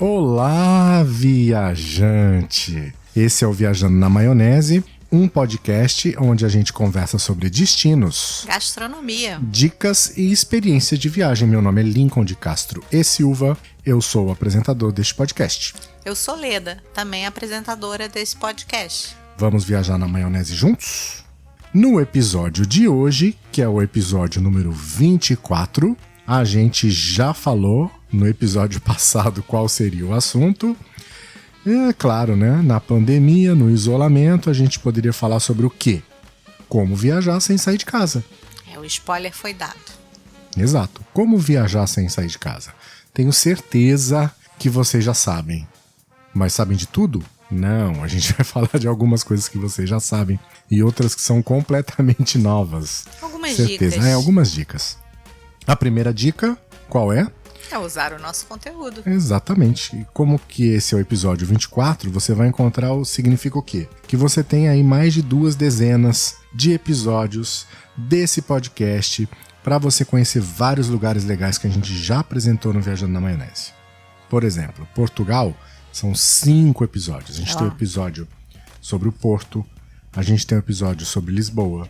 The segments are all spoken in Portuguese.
Olá, viajante! Esse é o Viajando na Maionese, um podcast onde a gente conversa sobre destinos, gastronomia, dicas e experiências de viagem. Meu nome é Lincoln de Castro e Silva, eu sou o apresentador deste podcast. Eu sou Leda, também apresentadora desse podcast. Vamos viajar na maionese juntos? No episódio de hoje, que é o episódio número 24, a gente já falou no episódio passado qual seria o assunto. É claro, né? Na pandemia, no isolamento, a gente poderia falar sobre o quê? Como viajar sem sair de casa. O spoiler foi dado. Exato. Como viajar sem sair de casa. Tenho certeza que vocês já sabem. Mas sabem de tudo? Não, a gente vai falar de algumas coisas que vocês já sabem e outras que são completamente novas. Algumas certeza. dicas. Algumas dicas. A primeira dica, qual é? É usar o nosso conteúdo. Exatamente. E como que esse é o episódio 24, você vai encontrar significa o quê? Que você tem aí mais de 2 dezenas de episódios desse podcast para você conhecer vários lugares legais que a gente já apresentou no Viajando na Maionese. Por exemplo, Portugal são 5 episódios. A gente tem um episódio sobre o Porto, a gente tem um episódio sobre Lisboa,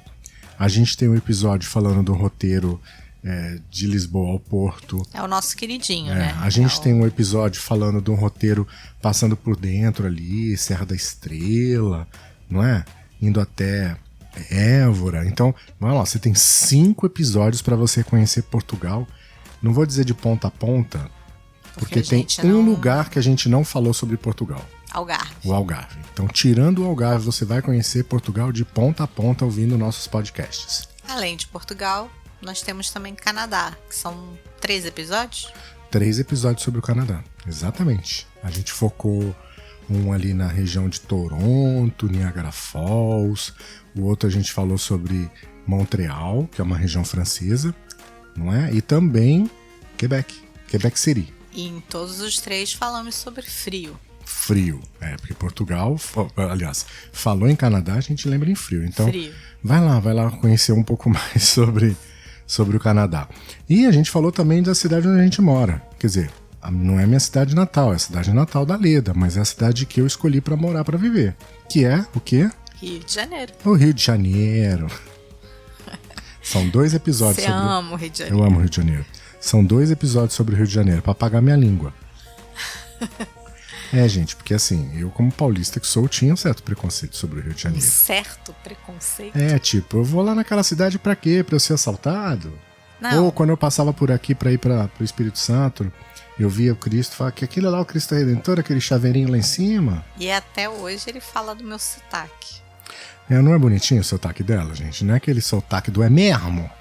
a gente tem um episódio falando do roteiro de Lisboa ao Porto. É o nosso queridinho, né? A gente tem um episódio falando de um roteiro passando por dentro ali, Serra da Estrela, não é? Indo até Évora. Então, vai lá, você tem 5 episódios para você conhecer Portugal. Não vou dizer de ponta a ponta, porque tem um lugar que a gente não falou sobre Portugal. Algarve. O Algarve. Então, tirando o Algarve, você vai conhecer Portugal de ponta a ponta ouvindo nossos podcasts. Além de Portugal, nós temos também Canadá, que são 3 episódios? 3 episódios sobre o Canadá, exatamente. A gente focou um ali na região de Toronto, Niagara Falls. O outro a gente falou sobre Montreal, que é uma região francesa, não é? E também Quebec City. E em todos os 3 falamos sobre frio. Frio, porque Portugal, aliás, falou em Canadá, a gente lembra em frio. Então, frio. Vai lá conhecer um pouco mais sobre o Canadá. E a gente falou também da cidade onde a gente mora. Quer dizer, não é minha cidade natal, é a cidade natal da Leda, mas é a cidade que eu escolhi para morar, para viver. Que é o quê? Rio de Janeiro. O Rio de Janeiro. São 2 episódios sobre... Você ama o Rio de Janeiro. Eu amo o Rio de Janeiro. São 2 episódios sobre o Rio de Janeiro, para apagar minha língua. Gente, porque assim, eu como paulista que sou, tinha um certo preconceito sobre o Rio de Janeiro. Um certo preconceito? Tipo, eu vou lá naquela cidade pra quê? Pra eu ser assaltado? Não. Ou quando eu passava por aqui pra ir pro Espírito Santo, eu via o Cristo, falava que aquele lá é o Cristo Redentor, aquele chaveirinho lá em cima. E até hoje ele fala do meu sotaque. Não é bonitinho o sotaque dela, gente? Não é aquele sotaque do mesmo?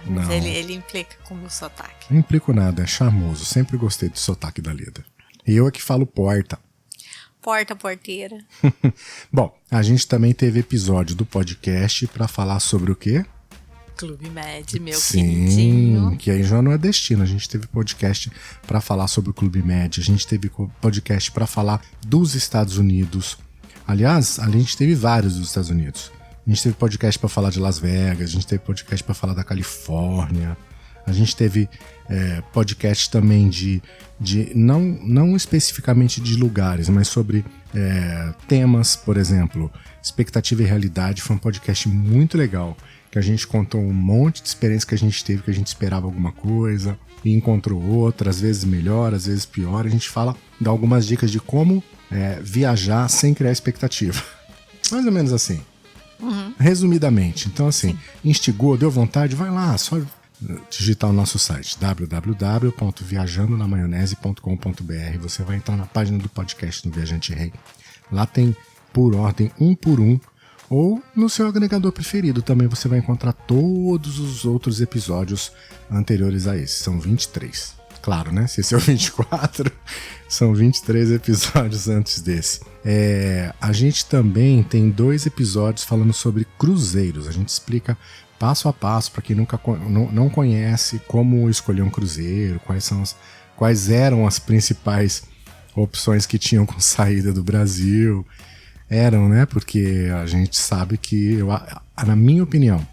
Mas não. Ele implica com o meu sotaque. Não implico nada, é charmoso. Sempre gostei do sotaque da Leda. E eu é que falo porta. Porteira. Bom, a gente também teve episódio do podcast pra falar sobre o quê? Clube Med, meu queridinho. Sim, que aí já não é destino. A gente teve podcast pra falar sobre o Clube Med. A gente teve podcast pra falar dos Estados Unidos. Aliás, a gente teve vários dos Estados Unidos. A gente teve podcast pra falar de Las Vegas. A gente teve podcast pra falar da Califórnia. A gente teve podcast também de não especificamente de lugares, mas sobre temas, por exemplo, expectativa e realidade. Foi um podcast muito legal, que a gente contou um monte de experiência que a gente teve, que a gente esperava alguma coisa e encontrou outra, às vezes melhor, às vezes pior. A gente dá algumas dicas de como viajar sem criar expectativa. Mais ou menos assim. Uhum. Resumidamente. Então assim, instigou, deu vontade, vai lá, só digitar o nosso site www.viajandonamaionese.com.br. Você vai entrar na página do podcast do Viajante Rei. Lá tem por ordem, um por um, ou no seu agregador preferido também você vai encontrar todos os outros episódios anteriores a esse. São 23. Claro, né? Se esse é o 24, são 23 episódios antes desse. A gente também tem 2 episódios falando sobre cruzeiros. A gente explica passo a passo, para quem não conhece, como escolher um cruzeiro, quais eram as principais opções que tinham com saída do Brasil. Eram, né? Porque a gente sabe que, na minha opinião,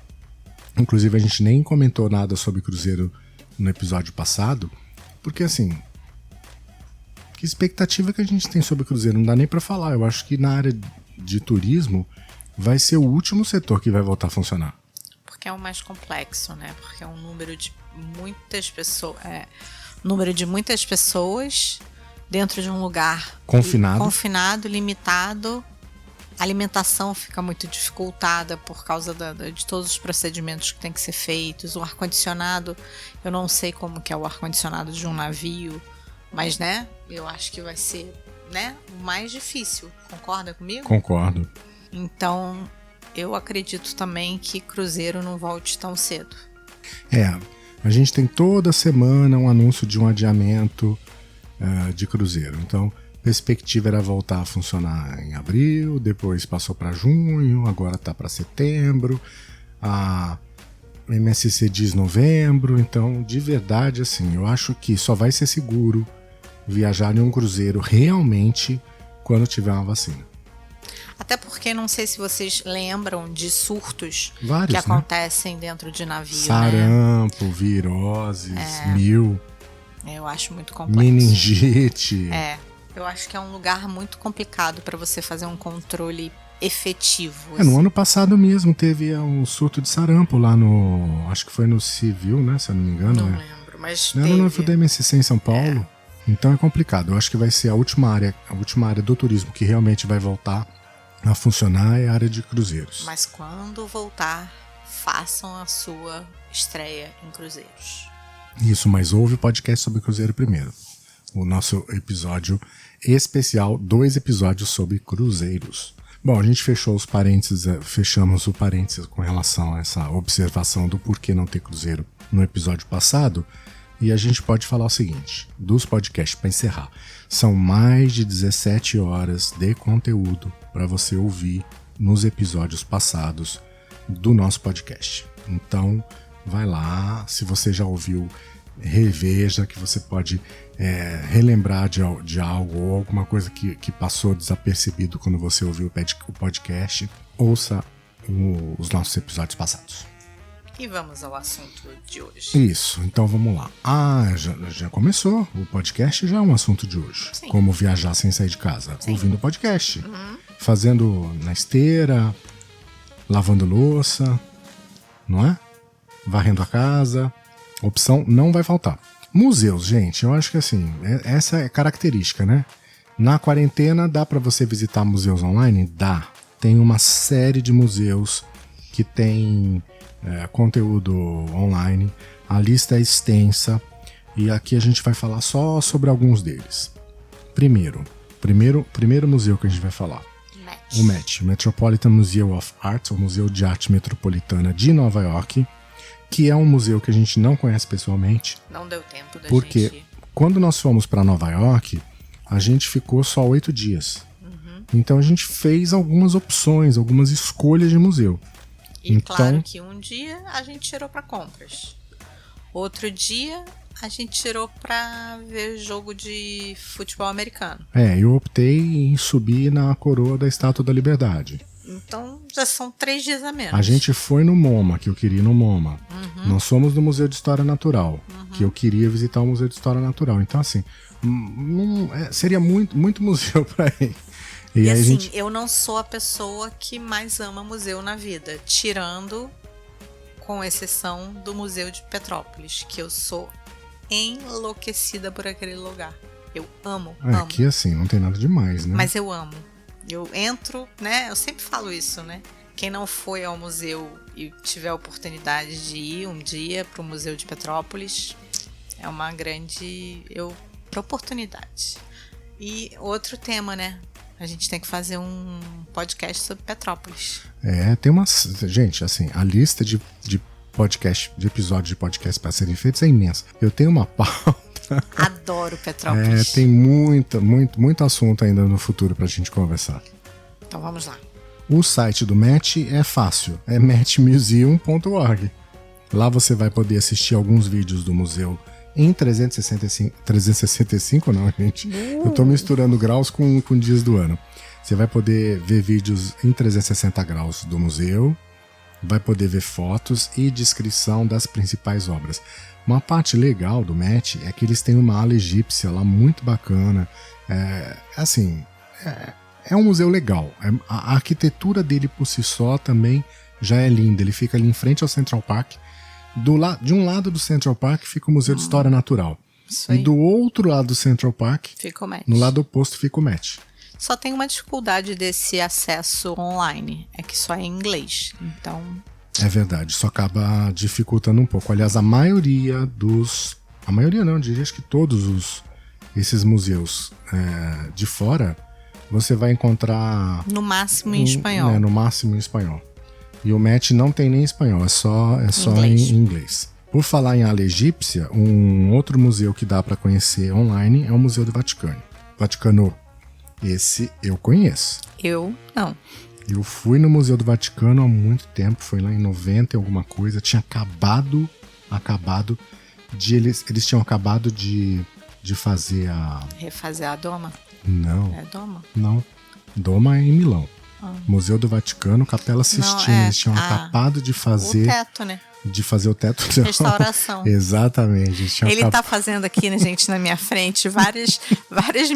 inclusive a gente nem comentou nada sobre cruzeiro no episódio passado, porque assim, Que expectativa que a gente tem sobre cruzeiro? Não dá nem para falar. Eu acho que na área de turismo vai ser o último setor que vai voltar a funcionar. Porque é o mais complexo, né? Porque é um número de muitas pessoas dentro de um lugar confinado, limitado. A alimentação fica muito dificultada por causa de todos os procedimentos que tem que ser feitos. O ar-condicionado, eu não sei como que é o ar-condicionado de um navio, mas, né, eu acho que vai ser, né, o mais difícil. Concorda comigo? Concordo. Então, eu acredito também que cruzeiro não volte tão cedo. A gente tem toda semana um anúncio de um adiamento de cruzeiro. Então, a perspectiva era voltar a funcionar em abril, depois passou para junho, agora está para setembro. A MSC diz novembro. Então, de verdade, assim, eu acho que só vai ser seguro viajar em um cruzeiro realmente quando tiver uma vacina. Até porque não sei se vocês lembram de surtos Vários, que acontecem dentro de navio, sarampo, virose, mil. Eu acho muito complexo. Meningite. Eu acho que é um lugar muito complicado para você fazer um controle efetivo. No ano passado mesmo teve um surto de sarampo lá no... Acho que foi no Civil, né? Se eu não me engano. Não lembro, mas não, teve. Não foi da MSC em São Paulo. Então é complicado. Eu acho que vai ser a última área do turismo que realmente vai voltar a funcionar é a área de cruzeiros. Mas quando voltar, façam a sua estreia em cruzeiros. Isso, mas ouve o podcast sobre cruzeiro primeiro. O nosso episódio especial, 2 episódios sobre cruzeiros. Bom, a gente fechamos o parênteses com relação a essa observação do porquê não ter cruzeiro no episódio passado. E a gente pode falar o seguinte, dos podcasts, para encerrar. São mais de 17 horas de conteúdo para você ouvir nos episódios passados do nosso podcast. Então, vai lá, se você já ouviu, reveja, que você pode relembrar de algo ou alguma coisa que passou desapercebido quando você ouviu o podcast. Ouça os nossos episódios passados. E vamos ao assunto de hoje. Isso, então vamos lá. Já começou. O podcast já é um assunto de hoje. Sim. Como viajar sem sair de casa. Sim. Ouvindo o podcast. Fazendo na esteira, lavando louça, não é? Varrendo a casa. Opção não vai faltar. Museus, gente, eu acho que assim, essa é característica, né? Na quarentena dá para você visitar museus online? Dá. Tem uma série de museus que tem conteúdo online. A lista é extensa e aqui a gente vai falar só sobre alguns deles. Primeiro museu que a gente vai falar. O MET, Metropolitan Museum of Art, o Museu de Arte Metropolitana de Nova York, que é um museu que a gente não conhece pessoalmente. Não deu tempo da porque gente... quando nós fomos para Nova York, a gente ficou só 8 dias. Então a gente fez algumas opções, algumas escolhas de museu. E claro que um dia a gente tirou para compras. Outro dia a gente tirou para ver jogo de futebol americano. Eu optei em subir na coroa da Estátua da Liberdade. Então já são 3 dias a menos. A gente foi no MoMA, que eu queria ir no MoMA. Nós fomos no Museu de História Natural, que eu queria visitar o Museu de História Natural. Então assim, seria muito museu para ir. E assim, eu não sou a pessoa que mais ama museu na vida, tirando, com exceção do Museu de Petrópolis, que eu sou enlouquecida por aquele lugar. Eu amo. Aqui assim, não tem nada demais, né? Mas eu amo. Eu entro, né? Eu sempre falo isso, né? Quem não foi ao museu e tiver a oportunidade de ir um dia para o Museu de Petrópolis, é uma grande oportunidade. E outro tema, né? A gente tem que fazer um podcast sobre Petrópolis. Tem umas... Gente, assim, a lista de podcast, de episódios de podcast para serem feitos é imensa. Eu tenho uma pauta. Adoro Petrópolis. Tem muito assunto ainda no futuro pra gente conversar. Então vamos lá. O site do MET é fácil, é metmuseum.org. Lá você vai poder assistir alguns vídeos do museu em 365 não, gente. Eu tô misturando graus com dias do ano. Você vai poder ver vídeos em 360 graus do museu vai poder ver fotos e descrição das principais obras. Uma parte legal do Met é que eles têm uma ala egípcia lá muito bacana. É um museu legal. A arquitetura dele por si só também já é linda. Ele fica ali em frente ao Central Park. De um lado do Central Park fica o Museu de História Natural. E do outro lado do Central Park, fica o Met. No lado oposto, fica o Met. Só tem uma dificuldade desse acesso online, é que só é em inglês, então... É verdade, isso acaba dificultando um pouco. Aliás, a maioria não, eu diria que todos esses museus de fora, você vai encontrar... No máximo em espanhol. No máximo em espanhol. E o Met não tem nem espanhol, é só em inglês. Por falar em ala egípcia, um outro museu que dá para conhecer online é o Museu do Vaticano. Esse eu conheço. Eu não. Eu fui no Museu do Vaticano há muito tempo, foi lá em 90 e alguma coisa. Tinha acabado de... Eles tinham acabado de fazer a... Refazer a Doma? Não. É Doma? Não. Doma é em Milão. Museu do Vaticano, Capela Sistina. Eles tinham acabado de fazer... O teto, né? De fazer o teto. Restauração. Exatamente. Ele tá fazendo aqui, né, gente, na minha frente, várias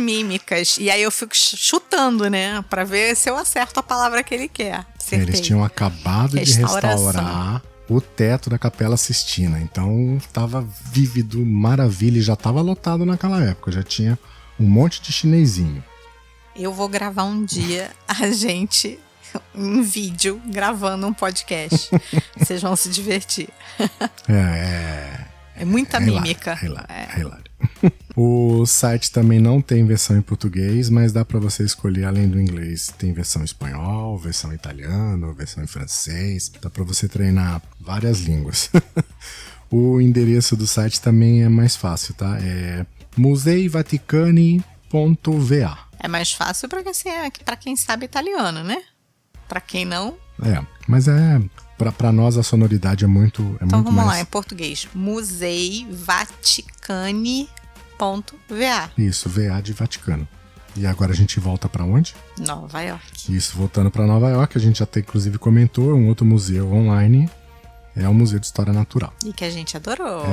mímicas. E aí eu fico chutando, né? Pra ver se eu acerto a palavra que ele quer. Eles tinham acabado de restaurar o teto da Capela Sistina. Então tava vívido, maravilha. E já tava lotado naquela época. Já tinha um monte de chinesinho. Eu vou gravar um dia a gente... em vídeo, gravando um podcast. Vocês vão se divertir. É muita mímica. Hilário. O site também não tem versão em português, mas dá para você escolher, além do inglês, tem versão em espanhol, versão em italiano, versão em francês. Dá para você treinar várias línguas. O endereço do site também é mais fácil, tá? É museivaticani.va. É mais fácil para quem sabe italiano, né? Pra quem não... mas pra nós a sonoridade é muito mais... Então vamos lá, em português. museivaticani.va. Isso, VA de Vaticano. E agora a gente volta pra onde? Nova York. Isso, voltando pra Nova York, a gente até inclusive comentou, é um outro museu online, é o Museu de História Natural. E que a gente adorou.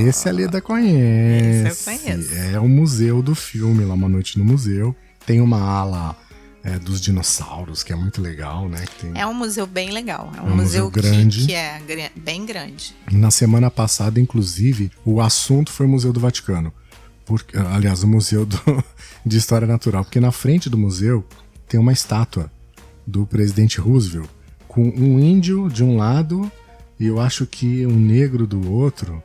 Esse a Leda conhece. Esse eu conheço. É o museu do filme, lá Uma Noite no Museu. Tem uma ala... dos dinossauros, que é muito legal, né? É um museu bem legal. É um museu grande. Que é bem grande. Na semana passada, inclusive, o assunto foi o Museu do Vaticano. Aliás, o Museu de História Natural. Porque na frente do museu tem uma estátua do presidente Roosevelt com um índio de um lado e eu acho que um negro do outro.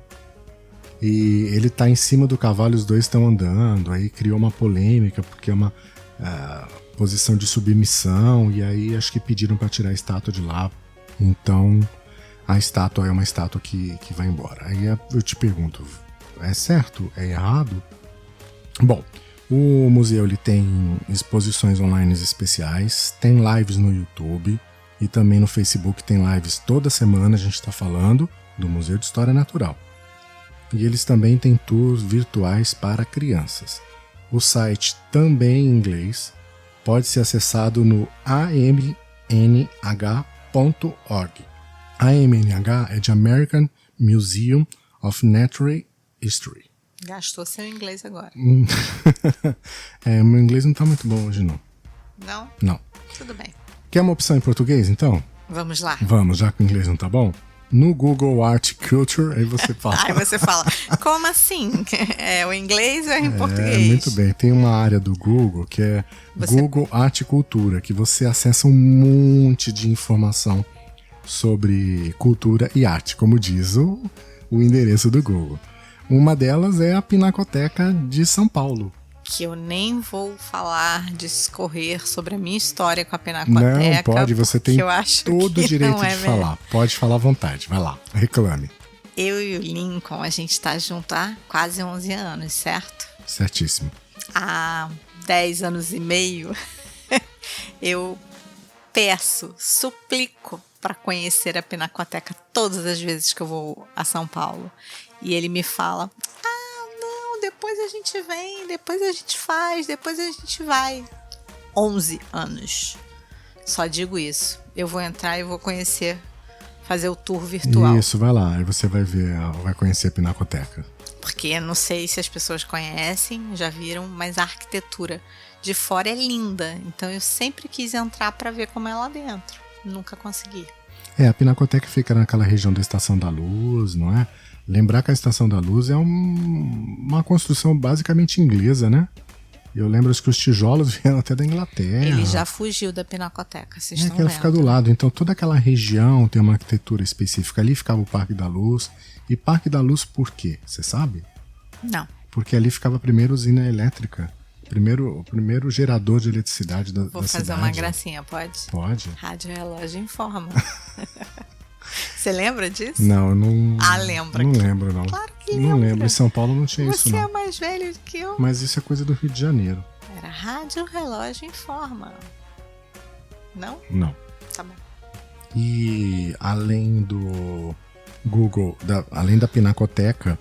E ele tá em cima do cavalo e os dois estão andando. Aí criou uma polêmica, porque é uma... posição de submissão, e aí acho que pediram para tirar a estátua de lá. Então a estátua é uma estátua que vai embora. Aí eu te pergunto, é certo? É errado? Bom, o museu ele tem exposições online especiais, tem lives no YouTube e também no Facebook tem lives toda semana. A gente está falando do Museu de História Natural. E eles também têm tours virtuais para crianças. O site também em inglês pode ser acessado no amnh.org. AMNH é de American Museum of Natural History. Gastou seu inglês agora. Meu inglês não tá muito bom hoje, não. Não? Não. Tudo bem. Quer uma opção em português, então? Vamos lá. Vamos, já que o inglês não tá bom. No Google Art Culture, aí você fala. Aí você fala, como assim? É o inglês ou é em português? Muito bem. Tem uma área do Google que é Google Arte e Cultura, que você acessa um monte de informação sobre cultura e arte, como diz o endereço do Google. Uma delas é a Pinacoteca de São Paulo. Que eu nem vou falar, discorrer sobre a minha história com a Pinacoteca. Não, pode, você tem todo o direito de falar. Mesmo. Pode falar à vontade, vai lá, reclame. Eu e o Lincoln, a gente tá junto há quase 11 anos, certo? Certíssimo. Há 10 anos e meio, eu suplico para conhecer a Pinacoteca todas as vezes que eu vou a São Paulo. E ele me fala... depois a gente vem, depois a gente faz, depois a gente vai. 11 anos. Só digo isso. Eu vou entrar e vou conhecer fazer o tour virtual. Isso, vai lá, aí você vai ver, vai conhecer a Pinacoteca. Porque não sei se as pessoas conhecem, já viram, mas a arquitetura de fora é linda. Então eu sempre quis entrar para ver como é lá dentro. Nunca consegui. A Pinacoteca fica naquela região da Estação da Luz, não é? Lembrar que a Estação da Luz é uma construção basicamente inglesa, né? Eu lembro que os tijolos vieram até da Inglaterra. Ele já fugiu da Pinacoteca, vocês estão que ela fica do lado. Então toda aquela região tem uma arquitetura específica. Ali ficava o Parque da Luz. E Parque da Luz por quê? Você sabe? Não. Porque ali ficava a primeira usina elétrica. O primeiro gerador de eletricidade da cidade. Vou fazer uma gracinha, pode? Pode. Rádio Relógio informa. Você lembra disso? Não, eu não... lembra. Não lembro, não. Claro que não lembro. Em São Paulo não tinha isso, não. Você é mais velho do que eu. Mas isso é coisa do Rio de Janeiro. Era Rádio Relógio informa. Não? Não. Tá bom. E além do Google, além da Pinacoteca,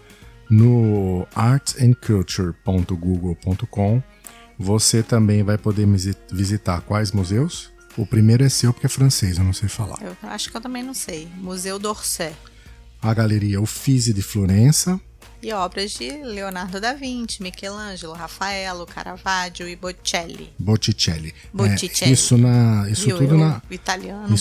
no artsandculture.google.com você também vai poder visitar quais museus? O primeiro é seu porque é francês, eu não sei falar. Eu acho que eu também não sei. Museu d'Orsay. A Galeria Uffizi de Florença. E obras de Leonardo da Vinci, Michelangelo, Rafaelo, Caravaggio e Botticelli. Botticelli. Isso tudo na italiano.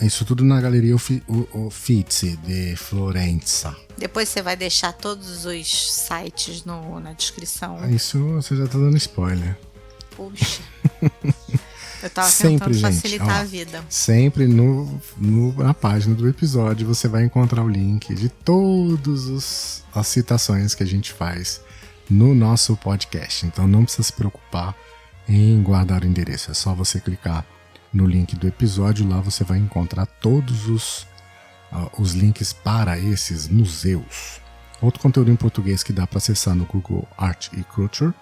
Isso tudo na Galeria Uffizi de Florença. Depois você vai deixar todos os sites na descrição. Isso você já tá dando spoiler. Puxa. Eu tava sempre, tentando gente, facilitar a vida. Sempre na página do episódio você vai encontrar o link de todas as citações que a gente faz no nosso podcast. Então não precisa se preocupar em guardar o endereço. É só você clicar no link do episódio. Lá você vai encontrar todos os links para esses museus. Outro conteúdo em português que dá para acessar no Google Art e Culture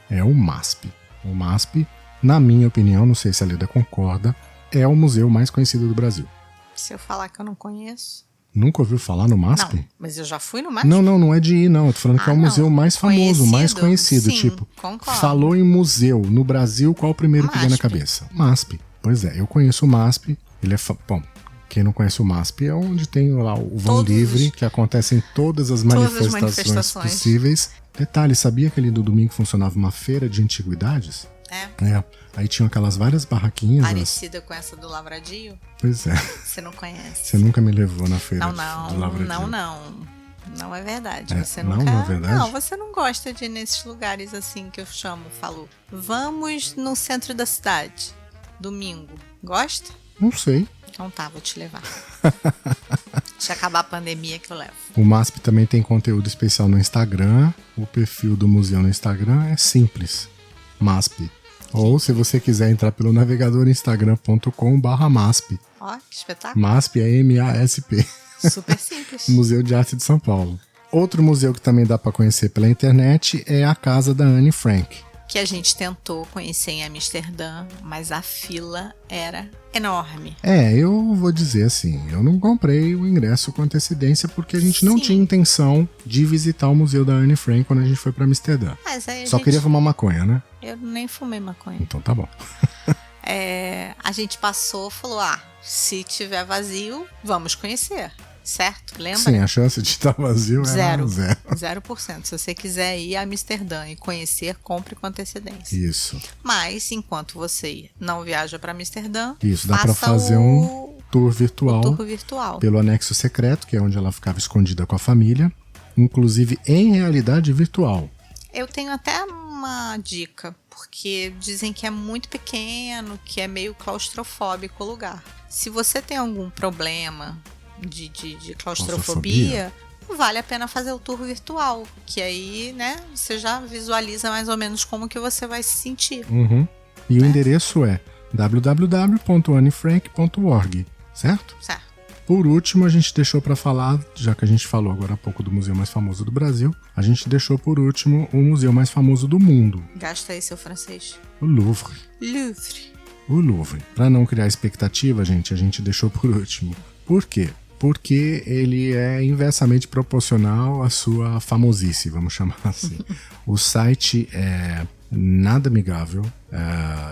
é o MASP. O MASP, na minha opinião, não sei se a Leda concorda, é o museu mais conhecido do Brasil. Se eu falar que eu não conheço... Nunca ouviu falar no MASP? Não, mas eu já fui no MASP. Não é de ir, não. Eu tô falando que é o museu mais famoso, mais conhecido. Sim, tipo, concordo. Falou em museu no Brasil, qual o primeiro que vem na cabeça? MASP. Pois é, eu conheço o MASP. Ele é... Bom, quem não conhece o MASP é onde tem lá o Vão Livre, que acontecem todas as manifestações possíveis. Detalhe, sabia que ali do domingo funcionava uma feira de antiguidades? É. Aí tinham aquelas várias barraquinhas. Parecida com essa do Lavradio? Pois é. Você não conhece. Você nunca me levou na feira do Lavradio. Não é verdade. Você nunca... Não é verdade? Não, você não gosta de ir nesses lugares assim que eu falo. Vamos no centro da cidade, domingo. Gosta? Não sei. Então tá, vou te levar. Deixa acabar a pandemia que eu levo. O MASP também tem conteúdo especial no Instagram. O perfil do museu no Instagram é simples. MASP. Ou se você quiser entrar pelo navegador instagram.com/MASP. Ó, que espetáculo. MASP é M-A-S-P. Super simples. Museu de Arte de São Paulo. Outro museu que também dá para conhecer pela internet é a casa da Anne Frank. Que a gente tentou conhecer em Amsterdã, mas a fila era enorme. Eu vou dizer assim, eu não comprei o ingresso com antecedência porque a gente não tinha intenção de visitar o museu da Anne Frank quando a gente foi para Amsterdã. Mas aí Só queria fumar maconha, né? Eu nem fumei maconha. Então tá bom. A gente passou e falou, se tiver vazio, vamos conhecer. Certo? Lembra? Sim, a chance de estar vazio era 0%. Se você quiser ir a Amsterdã e conhecer, compre com antecedência. Isso. Mas, enquanto você não viaja para Amsterdã, isso, dá para fazer um tour virtual. Pelo anexo secreto, que é onde ela ficava escondida com a família, inclusive em realidade virtual. Eu tenho até uma dica, porque dizem que é muito pequeno, que é meio claustrofóbico o lugar. Se você tem algum problema de claustrofobia, vale a pena fazer o tour virtual, que aí, né, você já visualiza mais ou menos como que você vai se sentir. E o endereço é www.annefrank.org, certo? Certo. Por último, a gente deixou para falar, já que a gente falou agora há pouco do museu mais famoso do Brasil, a gente deixou por último o museu mais famoso do mundo. Gasta aí seu francês. O Louvre. O Louvre. Para não criar expectativa, gente, a gente deixou por último. Por quê? Porque ele é inversamente proporcional à sua famosice, vamos chamar assim. O site é nada amigável.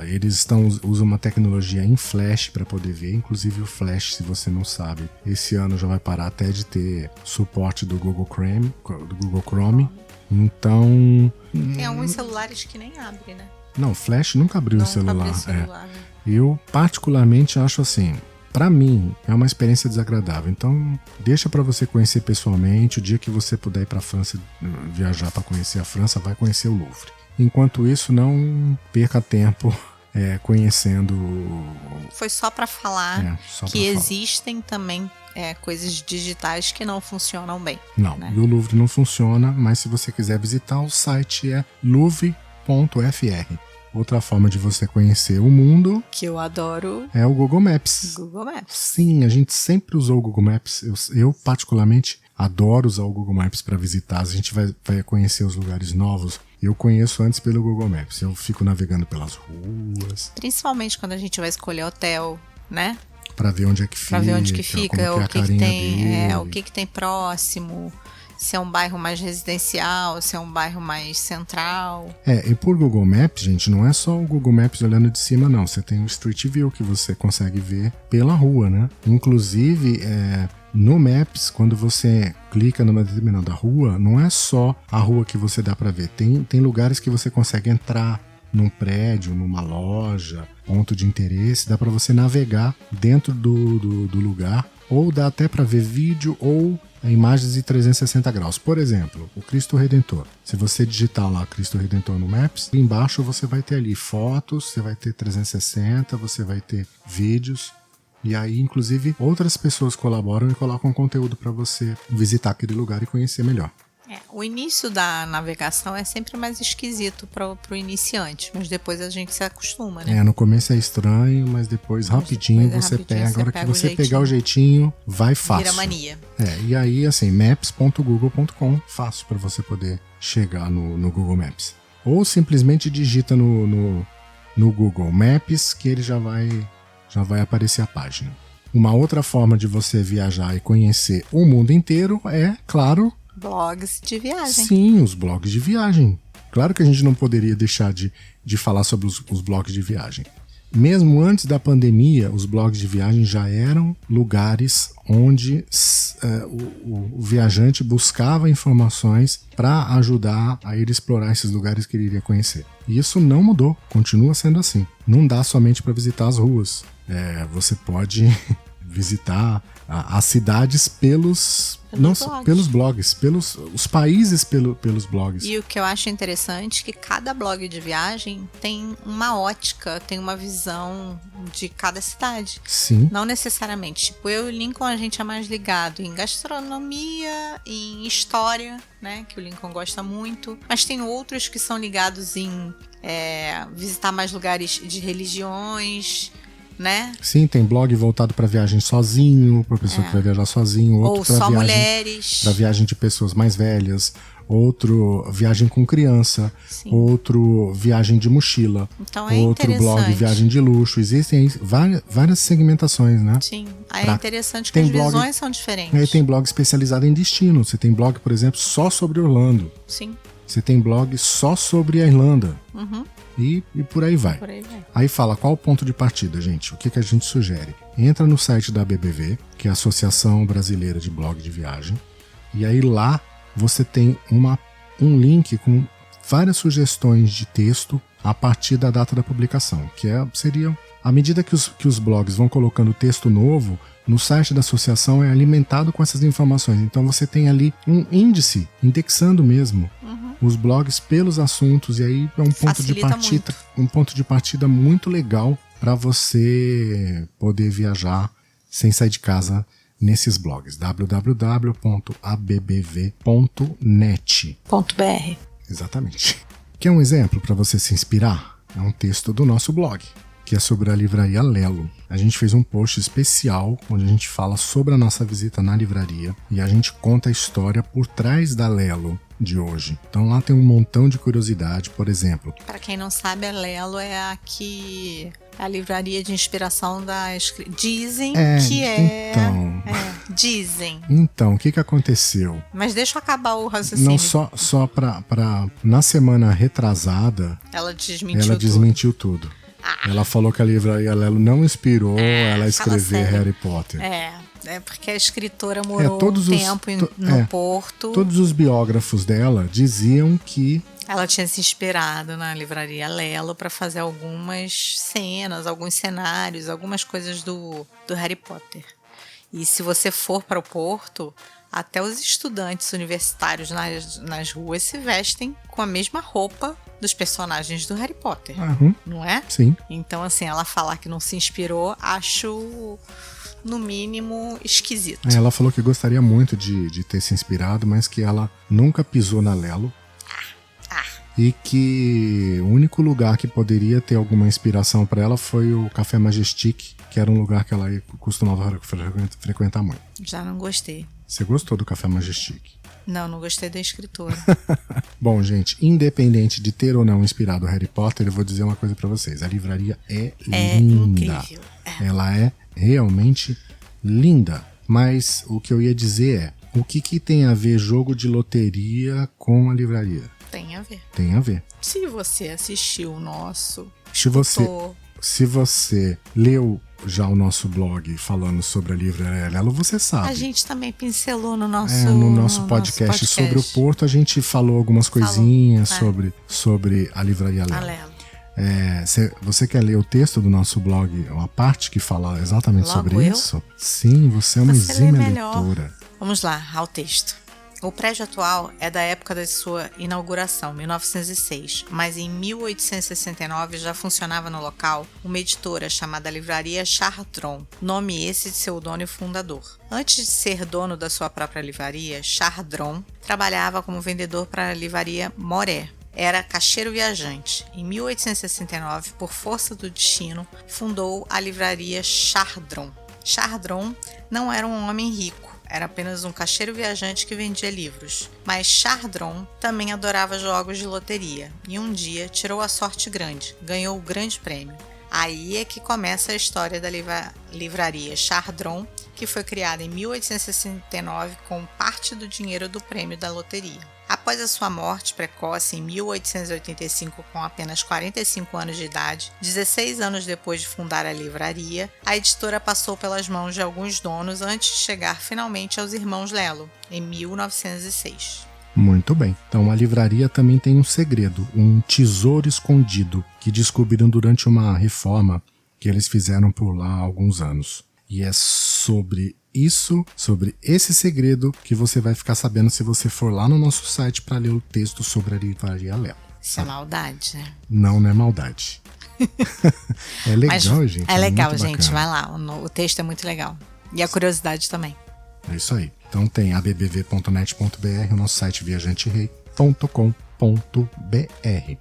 Eles usam uma tecnologia em Flash para poder ver, inclusive o Flash, se você não sabe, esse ano já vai parar até de ter suporte do Google Chrome. Então... Tem alguns celulares que nem abrem, né? Não, Flash nunca abriu o celular. Eu particularmente acho assim, pra mim é uma experiência desagradável, então deixa pra você conhecer pessoalmente. O dia que você puder ir pra França, viajar pra conhecer a França, vai conhecer o Louvre. Enquanto isso, não perca tempo conhecendo... Foi só pra falar que existem também coisas digitais que não funcionam bem. Não, né? E o Louvre não funciona, mas se você quiser visitar, o site é louvre.fr. Outra forma de você conhecer o mundo, que eu adoro, é o Google Maps. Google Maps. Sim, a gente sempre usou o Google Maps. Eu particularmente adoro usar o Google Maps para visitar. A gente vai conhecer os lugares novos. Eu conheço antes pelo Google Maps. Eu fico navegando pelas ruas. Principalmente quando a gente vai escolher hotel, né? Para ver onde é que fica, o que tem, o que tem próximo. Se é um bairro mais residencial, se é um bairro mais central. E por Google Maps, gente, não é só o Google Maps olhando de cima, não. Você tem o Street View que você consegue ver pela rua, né? Inclusive, no Maps, quando você clica numa determinada rua, não é só a rua que você dá para ver. Tem lugares que você consegue entrar num prédio, numa loja, ponto de interesse. Dá para você navegar dentro do lugar. Ou dá até para ver vídeo ou imagens de 360 graus. Por exemplo, o Cristo Redentor. Se você digitar lá Cristo Redentor no Maps, embaixo você vai ter ali fotos, você vai ter 360, você vai ter vídeos. E aí, inclusive, outras pessoas colaboram e colocam conteúdo para você visitar aquele lugar e conhecer melhor. O início da navegação é sempre mais esquisito para o iniciante, mas depois a gente se acostuma, né? No começo é estranho, mas depois rapidinho você pega. A hora que você pegar o jeitinho, vai fácil. Vira mania. E aí, assim, maps.google.com, fácil para você poder chegar no Google Maps. Ou simplesmente digita no Google Maps que ele já vai aparecer a página. Uma outra forma de você viajar e conhecer o mundo inteiro é, claro... blogs de viagem. Sim, os blogs de viagem. Claro que a gente não poderia deixar de falar sobre os blogs de viagem. Mesmo antes da pandemia, os blogs de viagem já eram lugares onde o viajante buscava informações para ajudar a ir explorar esses lugares que ele iria conhecer. E isso não mudou, continua sendo assim. Não dá somente para visitar as ruas. Você pode visitar as cidades pelos blogs, os países pelos blogs. E o que eu acho interessante é que cada blog de viagem tem uma ótica, tem uma visão de cada cidade. Sim. Não necessariamente. Tipo, eu e o Lincoln, a gente é mais ligado em gastronomia, em história, né? Que o Lincoln gosta muito. Mas tem outros que são ligados em visitar mais lugares de religiões, né? Sim, tem blog voltado para viagem sozinho, para pessoa que vai viajar sozinho, outro para viagem, mulheres, para viagem de pessoas mais velhas, outro viagem com criança, sim, outro viagem de mochila, então outro blog viagem de luxo. Existem várias segmentações, né? Sim, aí é interessante que as visões são diferentes. Aí tem blog especializado em destino. Você tem blog, por exemplo, só sobre Orlando. Sim. Você tem blog só sobre a Irlanda. Uhum. E por aí vai. Aí fala qual o ponto de partida, gente. O que a gente sugere? Entra no site da ABBV, que é a Associação Brasileira de Blog de Viagem. E aí lá você tem um link com várias sugestões de texto a partir da data da publicação. Que seria, à medida que os blogs vão colocando texto novo, no site da associação é alimentado com essas informações. Então você tem ali um índice, indexando mesmo os blogs pelos assuntos, e aí é um ponto de partida muito legal para você poder viajar sem sair de casa nesses blogs. www.abbv.net.br. Exatamente. Quer um exemplo para você se inspirar? É um texto do nosso blog, que é sobre a livraria Lelo. A gente fez um post especial onde a gente fala sobre a nossa visita na livraria e a gente conta a história por trás da Lelo. de hoje. Então lá tem um montão de curiosidade, por exemplo. Para quem não sabe, a Lelo é a livraria de inspiração da dizem que é. Então. Dizem. Então, o que aconteceu? Mas deixa eu acabar o raciocínio. Não, só pra na semana retrasada, ela desmentiu tudo. Ela falou que a livraria Lelo não inspirou ela a escrever Harry Potter. É porque a escritora morou um tempo no Porto. Todos os biógrafos dela diziam que ela tinha se inspirado na livraria Lelo para fazer algumas cenas, alguns cenários, algumas coisas do Harry Potter. E se você for para o Porto, até os estudantes universitários nas ruas se vestem com a mesma roupa dos personagens do Harry Potter, não é? Sim. Então, assim, ela falar que não se inspirou, acho, no mínimo, esquisito. Ela falou que gostaria muito de ter se inspirado, mas que ela nunca pisou na Lelo. E que o único lugar que poderia ter alguma inspiração para ela foi o Café Majestic, que era um lugar que ela costumava frequentar muito. Já não gostei. Você gostou do Café Majestic? Não gostei da escritora. Bom, gente, independente de ter ou não inspirado o Harry Potter, eu vou dizer uma coisa pra vocês. A livraria é linda. Incrível. Ela é realmente linda. Mas o que eu ia dizer é, o que tem a ver jogo de loteria com a livraria? Tem a ver. Tem a ver. Se você assistiu o nosso... Se você leu já o nosso blog falando sobre a livraria Lelo, você sabe. A gente também pincelou no nosso podcast sobre o Porto, a gente falou algumas coisinhas sobre a livraria Lelo. Você quer ler o texto do nosso blog, uma parte que fala exatamente sobre isso? Sim, você é uma exímia leitora. Vamos lá, ao texto. O prédio atual é da época da sua inauguração, 1906, mas em 1869 já funcionava no local uma editora chamada Livraria Chardron, nome esse de seu dono e fundador. Antes de ser dono da sua própria livraria, Chardron trabalhava como vendedor para a livraria Moré. Era caixeiro viajante. Em 1869, por força do destino, fundou a livraria Chardron. Chardron não era um homem rico. Era apenas um caixeiro viajante que vendia livros. Mas Chardron também adorava jogos de loteria e um dia tirou a sorte grande, ganhou o grande prêmio. Aí é que começa a história da livraria Chardron, que foi criada em 1869 com parte do dinheiro do prêmio da loteria. Após a sua morte precoce em 1885, com apenas 45 anos de idade, 16 anos depois de fundar a livraria, a editora passou pelas mãos de alguns donos antes de chegar finalmente aos irmãos Lelo, em 1906. Muito bem. Então a livraria também tem um segredo, um tesouro escondido, que descobriram durante uma reforma que eles fizeram por lá há alguns anos. E é sobre esse segredo que você vai ficar sabendo se você for lá no nosso site para ler o texto sobre a livraria Lelo. Isso é maldade, né? Não é maldade. É legal, mas gente. É legal, gente. Vai lá. O texto é muito legal. E a curiosidade também. É isso aí. Então tem abbv.net.br, o nosso site viajanterei.com.br.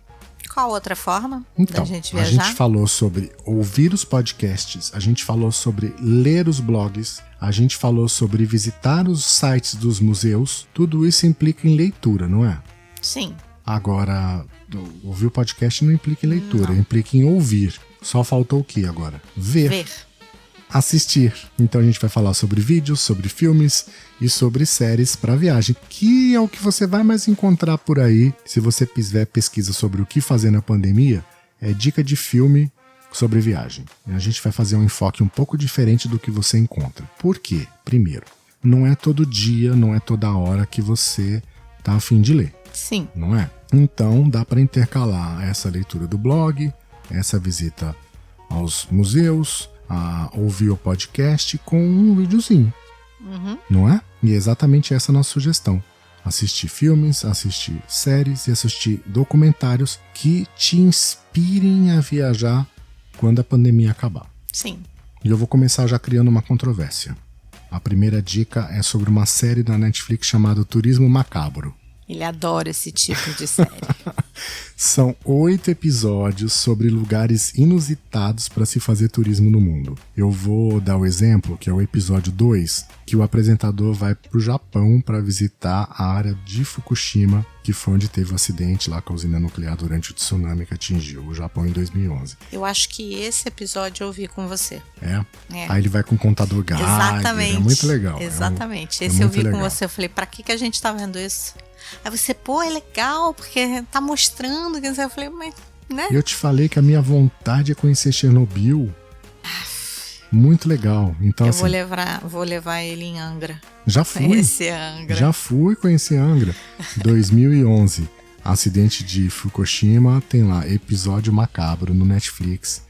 Qual outra forma da gente viajar? A gente falou sobre ouvir os podcasts, a gente falou sobre ler os blogs, a gente falou sobre visitar os sites dos museus. Tudo isso implica em leitura, não é? Sim. Agora, ouvir o podcast não implica em leitura, implica em ouvir. Só faltou o que agora? Ver. Assistir. Então a gente vai falar sobre vídeos, sobre filmes e sobre séries para viagem, que é o que você vai mais encontrar por aí. Se você fizer pesquisa sobre o que fazer na pandemia, é dica de filme sobre viagem. A gente vai fazer um enfoque um pouco diferente do que você encontra. Por quê? Primeiro, não é todo dia, não é toda hora que você tá a fim de ler. Sim. Não é? Então dá para intercalar essa leitura do blog, essa visita aos museus, a ouvir o podcast com um videozinho, não é? E é exatamente essa a nossa sugestão. Assistir filmes, assistir séries e assistir documentários que te inspirem a viajar quando a pandemia acabar. Sim. E eu vou começar já criando uma controvérsia. A primeira dica é sobre uma série da Netflix chamada Turismo Macabro. Ele adora esse tipo de série. São 8 episódios sobre lugares inusitados para se fazer turismo no mundo. Eu vou dar o exemplo, que é o episódio 2, que o apresentador vai para o Japão para visitar a área de Fukushima, que foi onde teve o acidente lá com a usina nuclear durante o tsunami que atingiu o Japão em 2011. Eu acho que esse episódio eu vi com você. É? Aí ele vai com o contador Geiger. Exatamente. É muito legal. Exatamente. Esse eu vi com você. Eu falei, pra que a gente tá vendo isso? Aí você, pô, é legal, porque tá mostrando. Eu falei, mas, né? Eu te falei que a minha vontade é conhecer Chernobyl. Muito legal. Então, eu assim, vou levar ele em Angra. Já fui. Conhecer Angra. Já fui conhecer Angra. 2011. Acidente de Fukushima. Tem lá, episódio macabro no Netflix.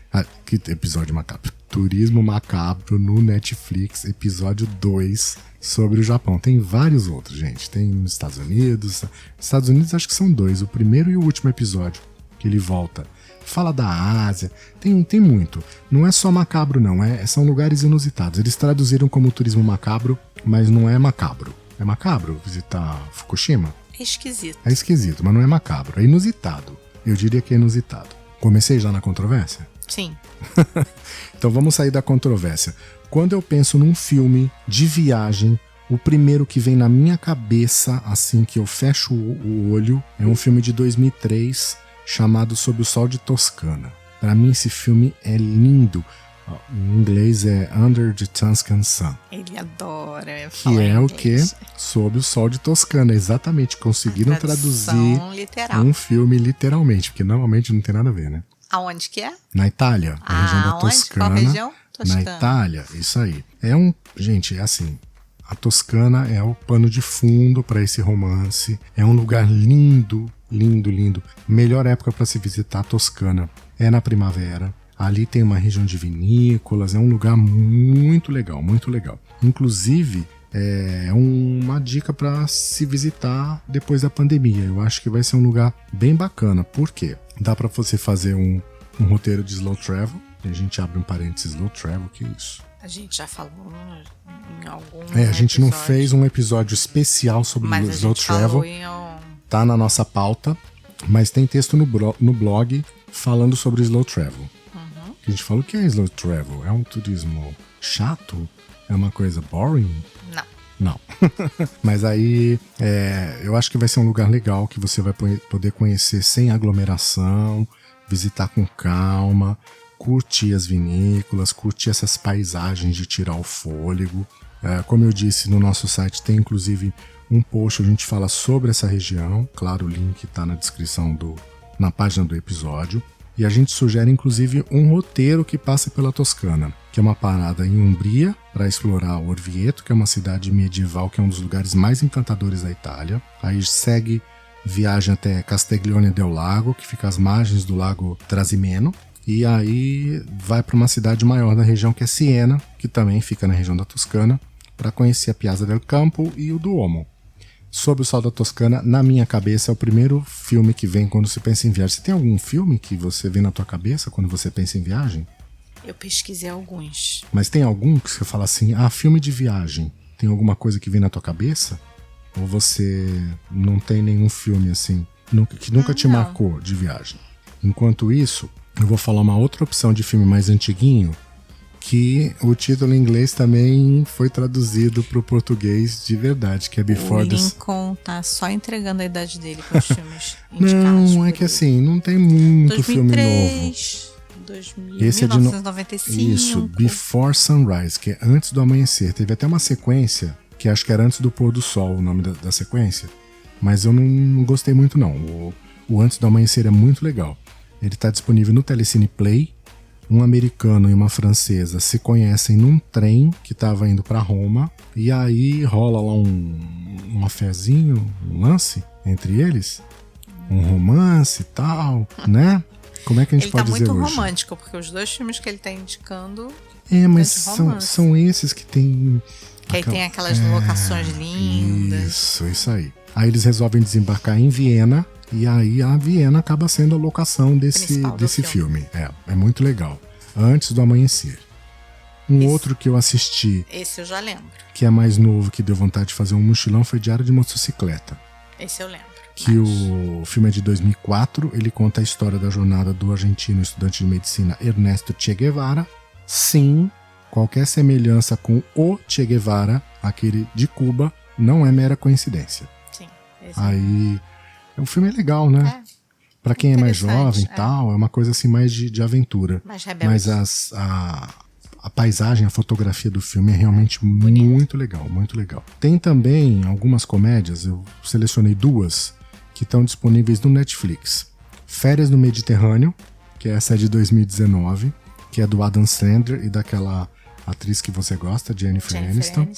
Que episódio macabro? Turismo macabro no Netflix. Episódio 2. Sobre o Japão. Tem vários outros, gente. Tem nos Estados Unidos. Estados Unidos acho que são 2. O primeiro e o último episódio. Que ele volta. Fala da Ásia. Tem muito. Não é só macabro, não. São lugares inusitados. Eles traduziram como turismo macabro, mas não é macabro. É macabro visitar Fukushima? É esquisito. É esquisito, mas não é macabro. É inusitado. Eu diria que é inusitado. Comecei já na controvérsia? Sim. Então vamos sair da controvérsia. Quando eu penso num filme de viagem, o primeiro que vem na minha cabeça, assim que eu fecho o olho, é um filme de 2003 chamado Sob o Sol de Toscana. Para mim esse filme é lindo. Em inglês é Under the Tuscan Sun. Ele adora. Que é o quê? Sob o Sol de Toscana. Exatamente. Conseguiram traduzir literal. Um filme literalmente, porque normalmente não tem nada a ver, né? Aonde que é? Na Itália, na região da Toscana. Qual região? Toscana. Na Itália, isso aí. Gente, é assim, a Toscana é o pano de fundo para esse romance. É um lugar lindo, lindo, lindo. Melhor época para se visitar a Toscana é na primavera. Ali tem uma região de vinícolas, é um lugar muito legal, muito legal. Inclusive, é uma dica para se visitar depois da pandemia. Eu acho que vai ser um lugar bem bacana. Por quê? Dá para você fazer um roteiro de slow travel. A gente abre um parênteses, slow travel, que é isso? A gente já falou em algum a gente não fez um episódio especial sobre slow travel. Tá na nossa pauta, mas tem texto no blog falando sobre slow travel. Uhum. A gente falou que é slow travel. É um turismo chato? É uma coisa boring? Não. Mas aí eu acho que vai ser um lugar legal que você vai poder conhecer sem aglomeração, visitar com calma, curtir as vinícolas, curtir essas paisagens de tirar o fôlego. Como eu disse, no nosso site tem inclusive um post onde a gente fala sobre essa região. Claro, o link está na descrição na página do episódio. E a gente sugere inclusive um roteiro que passa pela Toscana, que é uma parada em Umbria para explorar Orvieto, que é uma cidade medieval que é um dos lugares mais encantadores da Itália. Aí segue viagem até Castiglione del Lago, que fica às margens do lago Trasimeno. E aí vai para uma cidade maior da região, que é Siena, que também fica na região da Toscana, para conhecer a Piazza del Campo e o Duomo. Sob o Sol da Toscana, na minha cabeça, é o primeiro filme que vem quando você pensa em viagem. Você tem algum filme que você vê na tua cabeça quando você pensa em viagem? Eu pesquisei alguns. Mas tem algum que você fala assim, filme de viagem, tem alguma coisa que vem na tua cabeça? Ou você não tem nenhum filme assim, que nunca te marcou de viagem? Enquanto isso, eu vou falar uma outra opção de filme mais antiguinho, que o título em inglês também foi traduzido para o português de verdade, que é Before the... O Lincoln tá só entregando a idade dele com os filmes indicados. Não, é que assim, não tem muito 2003, filme novo. Esse 1995. Isso, Before Sunrise, que é Antes do Amanhecer. Teve até uma sequência, que acho que era Antes do Pôr do Sol, o nome da sequência, mas eu não gostei muito não. O Antes do Amanhecer é muito legal. Ele está disponível no Telecine Play. Um americano e uma francesa se conhecem num trem que estava indo para Roma, e aí rola lá um afezinho, um lance entre eles, um romance e tal, né? Como é que a gente pode dizer hoje? Ele tá muito romântico, porque os dois filmes que ele tá indicando... mas são esses que tem... Que aí tem aquelas locações lindas. Isso aí. Aí eles resolvem desembarcar em Viena, e aí a Viena acaba sendo a locação desse filme. É muito legal. Antes do Amanhecer. Outro que eu assisti... Esse eu já lembro. Que é mais novo, que deu vontade de fazer um mochilão, foi Diário de Motocicleta. Esse eu lembro. Que o filme é de 2004, ele conta a história da jornada do argentino estudante de medicina Ernesto Che Guevara. Sim, qualquer semelhança com o Che Guevara, aquele de Cuba, não é mera coincidência. Sim. Aí, o filme é legal, né? Pra quem é mais jovem e tal, é uma coisa assim mais de aventura. Mais rebelde. Mas a paisagem, a fotografia do filme é realmente muito legal, muito legal. Tem também algumas comédias, eu selecionei 2 que estão disponíveis no Netflix. Férias no Mediterrâneo, que essa é de 2019, que é do Adam Sandler e daquela atriz que você gosta, Jennifer Aniston.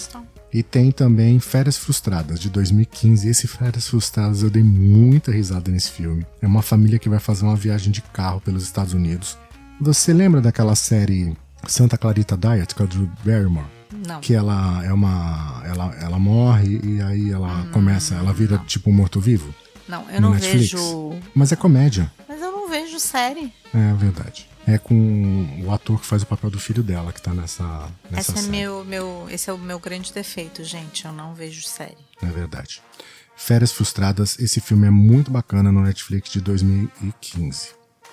E tem também Férias Frustradas, de 2015. Esse Férias Frustradas eu dei muita risada nesse filme. É uma família que vai fazer uma viagem de carro pelos Estados Unidos. Você lembra daquela série Santa Clarita Diet, com a Drew Barrymore? Não. Que ela é uma... Ela morre e aí ela começa... Ela vira tipo um morto-vivo? Não, eu não Netflix. vejo... Mas é comédia. Mas eu não vejo série. É verdade. É com o ator que faz o papel do filho dela, que tá nessa Esse série. Esse é o meu grande defeito, gente. Eu não vejo série. É verdade. Férias Frustradas, esse filme é muito bacana no Netflix de 2015.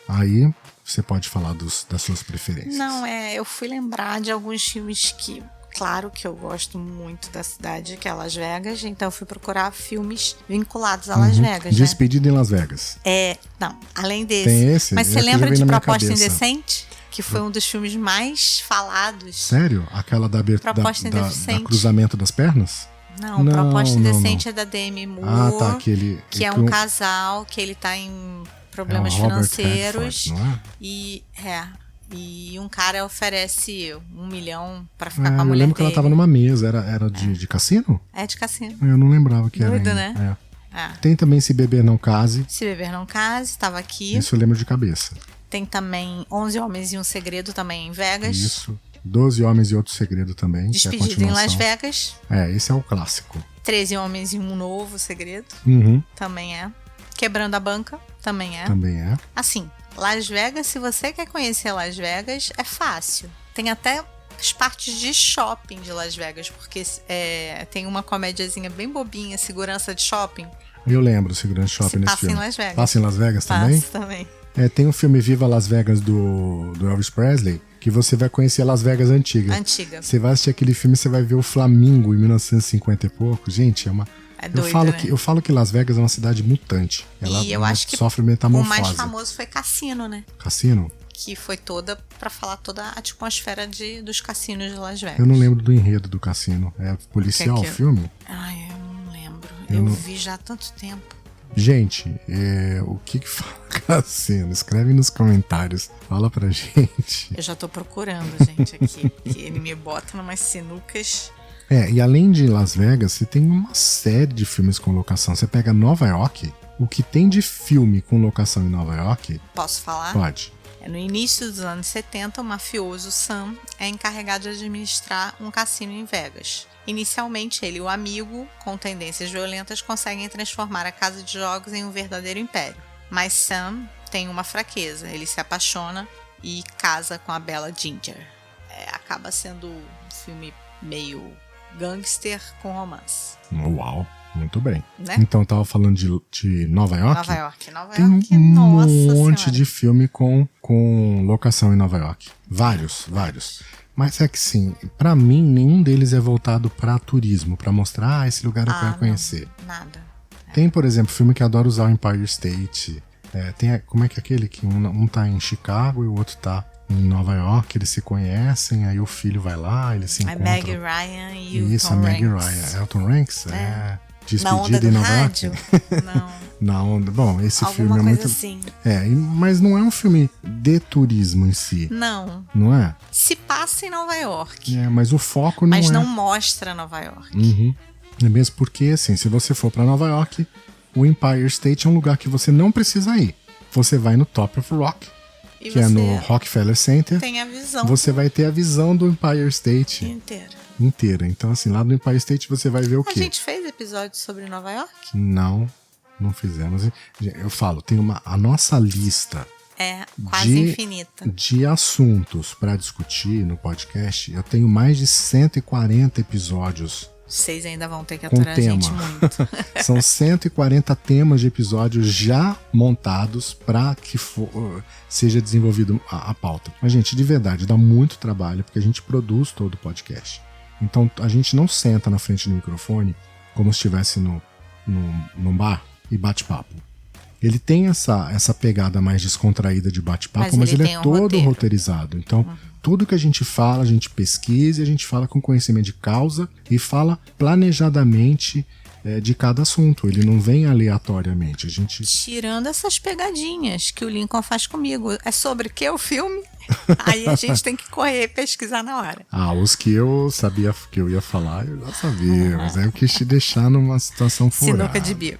Aí você pode falar das suas preferências. Não, eu fui lembrar de alguns filmes que... Claro que eu gosto muito da cidade, que é Las Vegas, então eu fui procurar filmes vinculados a Las Vegas, né? Despedida em Las Vegas. Não, além desse. Tem esse? Mas você lembra de Proposta cabeça. Indecente? Que foi um dos filmes mais falados. Sério? Aquela da abertura da cruzamento das pernas? Não, Proposta Indecente é da Demi Moore. Ah, tá, aquele... Que é um casal, que ele tá em problemas financeiros. Não é? E um cara oferece $1 milhão pra ficar com a mulher dele. Eu lembro que ela tava numa mesa. Era de cassino? É de cassino. Eu não lembrava que Doido, era. né? Tem também Se Beber Não Case. Se Beber Não Case, tava aqui. Isso eu lembro de cabeça. Tem também 11 Homens e um Segredo, também em Vegas. Isso. 12 Homens e Outro Segredo também. Despedida em Las Vegas. Esse é o clássico. 13 Homens e um Novo Segredo. Também é. Quebrando a Banca. Também é. Também é. Assim, Las Vegas, se você quer conhecer Las Vegas, é fácil. Tem até as partes de shopping de Las Vegas, porque tem uma comédiazinha bem bobinha, Segurança de Shopping. Eu lembro, Segurança de Shopping nesse filme. Passa em Las Vegas. Passa em Las Vegas também? Passa também. Tem um filme Viva Las Vegas do Elvis Presley, que você vai conhecer a Las Vegas antiga. Você vai assistir aquele filme, você vai ver o Flamingo em 1950 e pouco. Gente, é uma... Eu falo que Las Vegas é uma cidade mutante. Ela sofre metamorfose. O mais famoso foi Cassino, né? Cassino? Que foi pra falar toda a atmosfera dos cassinos de Las Vegas. Eu não lembro do enredo do Cassino. É policial o filme? Ai, eu não lembro. Eu vi já há tanto tempo. Gente, o que fala Cassino? Escreve nos comentários. Fala pra gente. Eu já tô procurando, gente, aqui. Que ele me bota numas sinucas... E além de Las Vegas, você tem uma série de filmes com locação. Você pega Nova York, o que tem de filme com locação em Nova York... Posso falar? Pode. No início dos anos 70, o mafioso Sam é encarregado de administrar um cassino em Vegas. Inicialmente, ele e o amigo, com tendências violentas, conseguem transformar a casa de jogos em um verdadeiro império. Mas Sam tem uma fraqueza. Ele se apaixona e casa com a bela Ginger. Acaba sendo um filme meio... gangster com romance. Uau, muito bem. Né? Então, eu tava falando de Nova York. Nova York, tem um monte de filme com locação em Nova York. Vários. Mas é que sim, pra mim, nenhum deles é voltado pra turismo, pra mostrar, esse lugar eu quero conhecer. Nada. Tem, por exemplo, filme que adora usar o Empire State. Tem, como é que é aquele? Que um tá em Chicago e o outro tá em Nova York, eles se conhecem, aí o filho vai lá, eles se encontram. A Meg Ryan e o Isso, Tom a Meg Hanks. Ryan. Elton Ranks? Despedida em Nova rádio? York? Não. Na onda. Bom, esse filme é muito... assim. Mas não é um filme de turismo em si. Não. Não é? Se passa em Nova York. Mas o foco não é... Mas não mostra Nova York. É mesmo porque, assim, se você for pra Nova York, o Empire State é um lugar que você não precisa ir. Você vai no Top of Rock, que é no Rockefeller Center. Tem a visão. Você vai ter a visão do Empire State inteira. Então, assim, lá no Empire State você vai ver o quê? A gente fez episódio sobre Nova York? Não fizemos. Eu falo, tem a nossa lista quase infinita de assuntos para discutir no podcast. Eu tenho mais de 140 episódios Vocês ainda vão ter que aturar a gente muito. São 140 temas de episódios já montados para que seja desenvolvido a pauta. Mas, gente, de verdade, dá muito trabalho, porque a gente produz todo o podcast. Então, a gente não senta na frente do microfone como se estivesse num bar e bate papo. Ele tem essa pegada mais descontraída de bate-papo, mas ele é todo roteirizado. Então, tudo que a gente fala, a gente pesquisa, a gente fala com conhecimento de causa e fala planejadamente de cada assunto. Ele não vem aleatoriamente. Tirando essas pegadinhas que o Lincoln faz comigo. É sobre o que o filme? Aí a gente tem que correr e pesquisar na hora. Os que eu sabia que eu ia falar, eu já sabia. Mas aí eu quis te deixar numa situação furada. Sinuca de bico.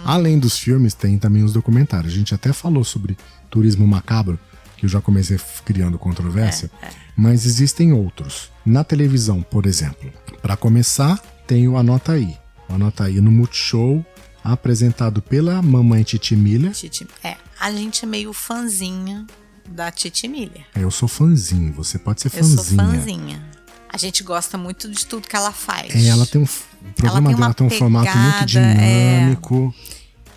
Além dos filmes, tem também os documentários. A gente até falou sobre Turismo Macabro, que eu já comecei criando controvérsia, mas existem outros. Na televisão, por exemplo, para começar, tem o Anota Aí. O Anota Aí no Multishow, apresentado pela mamãe Titi Miller. A gente é meio fãzinha da Titi Miller. Eu sou fãzinho, você pode ser fãzinha. Eu sou fãzinha. A gente gosta muito de tudo que ela faz. Ela tem o programa dela tem um formato muito dinâmico.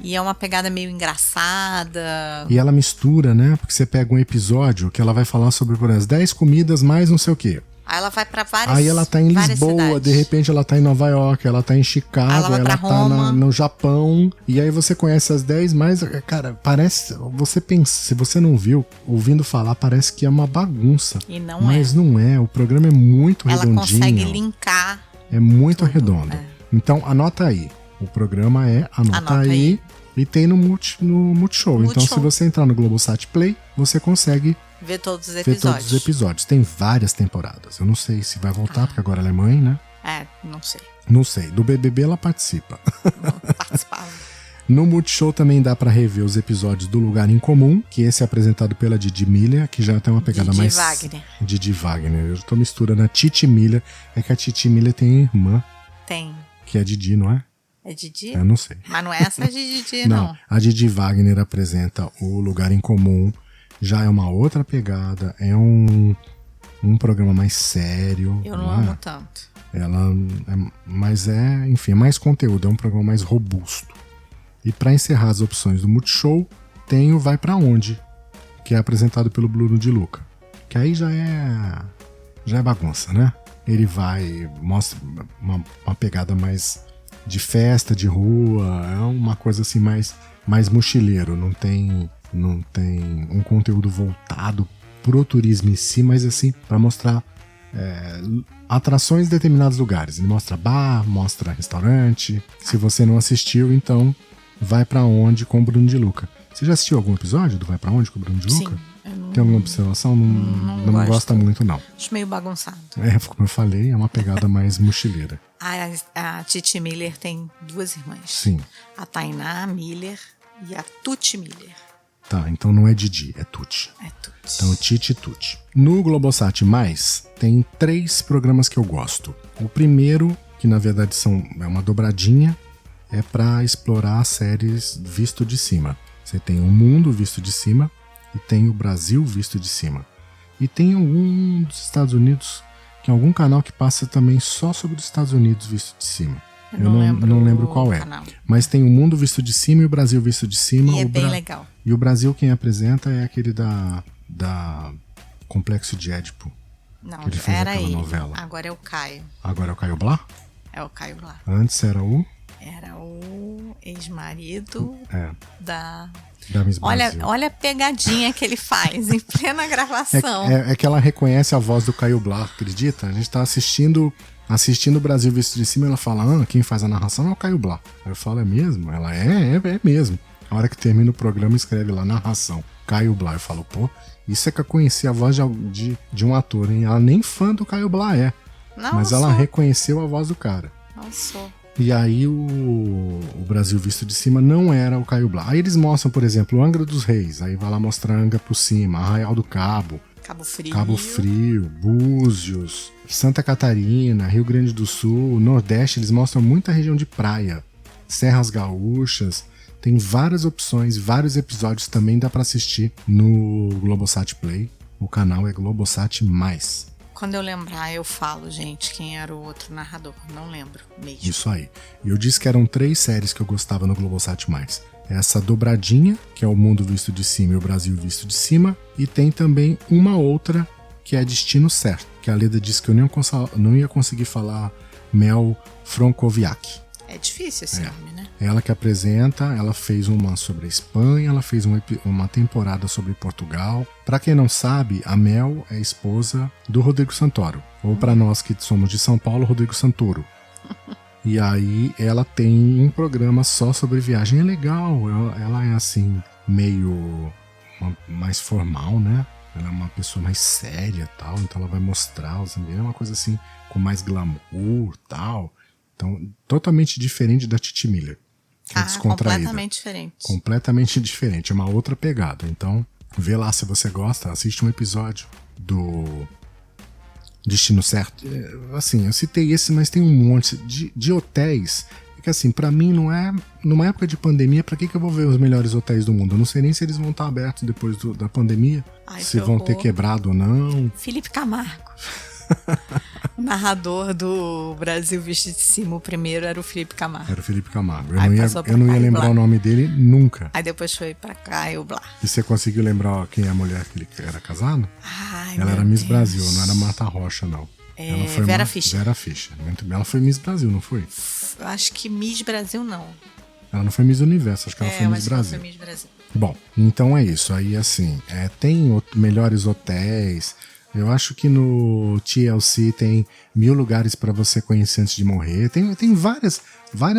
E é uma pegada meio engraçada. E ela mistura, né? Porque você pega um episódio que ela vai falar sobre, por exemplo, 10 comidas mais não sei o quê. Aí ela vai pra várias Aí ela tá em Lisboa, cidades. De repente ela tá em Nova York, ela tá em Chicago, ela tá no Japão. E aí você conhece as 10 mais... Cara, parece... Você pensa, se você não viu, ouvindo falar, parece que é uma bagunça. E não Mas não é. O programa é muito redondinho. Ela consegue linkar. É muito redondo. Então, anota aí. O programa é Anota aí. E tem no Multishow. Então, se você entrar no Globosat Play, você consegue ver todos os episódios. Tem várias temporadas. Eu não sei se vai voltar, porque agora ela é mãe, né? Não sei. Não sei. Do BBB ela participa. Não participava. No Multishow também dá pra rever os episódios do Lugar em Comum, que esse é apresentado pela Didi Miller, que já tem uma pegada mais... Didi Wagner. Eu tô misturando a Titi Miller. É que a Titi Miller tem irmã. Tem. Que é a Didi, não é? É Didi? Eu não sei. Mas não é essa de Didi, não. A Didi Wagner apresenta o Lugar em Comum. Já é uma outra pegada. É um programa mais sério. Eu não amo tanto. Mas enfim, é mais conteúdo. É um programa mais robusto. E para encerrar as opções do Multishow, tem o Vai Pra Onde, que é apresentado pelo Bruno de Luca. Que aí já é bagunça, né? Ele mostra uma pegada mais de festa, de rua, é uma coisa assim mais mochileiro, não tem um conteúdo voltado pro turismo em si, mas assim, para mostrar atrações em determinados lugares. Ele mostra bar, mostra restaurante. Se você não assistiu, então Vai Pra Onde com o Bruno de Luca. Você já assistiu algum episódio do Vai Pra Onde com o Bruno de Luca? Sim. Tem alguma observação? Não gosta muito, não. Acho meio bagunçado. Como eu falei, é uma pegada mais mochileira. A Titi Miller tem 2 irmãs. Sim. A Tainá Miller e a Tuti Miller. Tá, então não é Didi, é Tuti. É Tuti. Então Titi e Tuti. No Globosat+, tem 3 programas que eu gosto. O primeiro, que na verdade é uma dobradinha, é para explorar séries visto de cima. Você tem o mundo visto de cima e tem o Brasil visto de cima. E tem algum dos Estados Unidos, que é algum canal que passa também só sobre os Estados Unidos visto de cima. Eu não lembro qual é. Canal. Mas tem o mundo visto de cima e o Brasil visto de cima. E é bem legal. E o Brasil quem apresenta é aquele da Complexo de Édipo. Não, que ele fez era aquela ele. Novela. Agora é o Caio. Agora é o Caio Blá? É o Caio Blá. Antes era o... Era o ex-marido da Miss Brasil. Olha a pegadinha que ele faz em plena gravação. É que ela reconhece a voz do Caio Blá, acredita? A gente tá assistindo o Brasil visto de cima e ela fala, quem faz a narração é o Caio Blá. Aí eu falo, é mesmo? Ela é mesmo. A hora que termina o programa escreve lá, narração, Caio Blá. Eu falo, isso é que eu conheci a voz de um ator, hein? Ela nem fã do Caio Blá é. Mas ela reconheceu a voz do cara. Não sou. E aí o Brasil visto de cima não era o Caio Blá. Aí eles mostram, por exemplo, o Angra dos Reis. Aí vai lá mostrar Angra por cima, Arraial do Cabo, Cabo Frio, Búzios, Santa Catarina, Rio Grande do Sul, Nordeste. Eles mostram muita região de praia, Serras Gaúchas. Tem várias opções, vários episódios também dá para assistir no Globosat Play. O canal é Globosat+. Quando eu lembrar, eu falo, gente, quem era o outro narrador. Não lembro mesmo. Isso aí. E eu disse que eram 3 séries que eu gostava no Globosat+. Essa dobradinha, que é o Mundo Visto de Cima e o Brasil Visto de Cima. E tem também uma outra, que é Destino Certo. Que a Leda disse que eu não ia conseguir falar Mel Frankowiak. É difícil esse nome, né? Ela que apresenta, ela fez uma sobre a Espanha, ela fez uma temporada sobre Portugal. Pra quem não sabe, a Mel é esposa do Rodrigo Santoro. Ou pra nós que somos de São Paulo, Rodrigo Santoro. E aí ela tem um programa só sobre viagem. É legal, ela é assim, meio mais formal, né? Ela é uma pessoa mais séria e tal, então ela vai mostrar os ambientes, é uma coisa assim, com mais glamour e tal. Então, totalmente diferente da Titi Miller, que é descontraída. Completamente diferente. Completamente diferente, é uma outra pegada. Então, vê lá se você gosta, assiste um episódio do Destino Certo. Assim, eu citei esse, mas tem um monte de hotéis. Que assim, pra mim não é... Numa época de pandemia, pra que eu vou ver os melhores hotéis do mundo? Eu não sei nem se eles vão estar abertos depois da pandemia. Ai, se vão ter quebrado ou não. Felipe Camargo. O narrador do Brasil Visto de Cima, o primeiro era o Felipe Camargo. Era o Felipe Camargo. Eu não ia lembrar o nome dele nunca. Aí depois foi pra Caio Blá. E você conseguiu lembrar quem é a mulher que ele era casado? Ai, ela era Miss Brasil, não era Marta Rocha, não. Ela foi Vera Fischer. Vera Fischer. Muito bem. Ela foi Miss Brasil, não foi? Acho que Miss Brasil não. Ela não foi Miss Universo, acho que ela foi Miss Brasil. Foi Miss Brasil. Bom, então é isso. Aí assim, tem melhores hotéis. Eu acho que no TLC tem 1000 lugares para você conhecer antes de morrer. Tem várias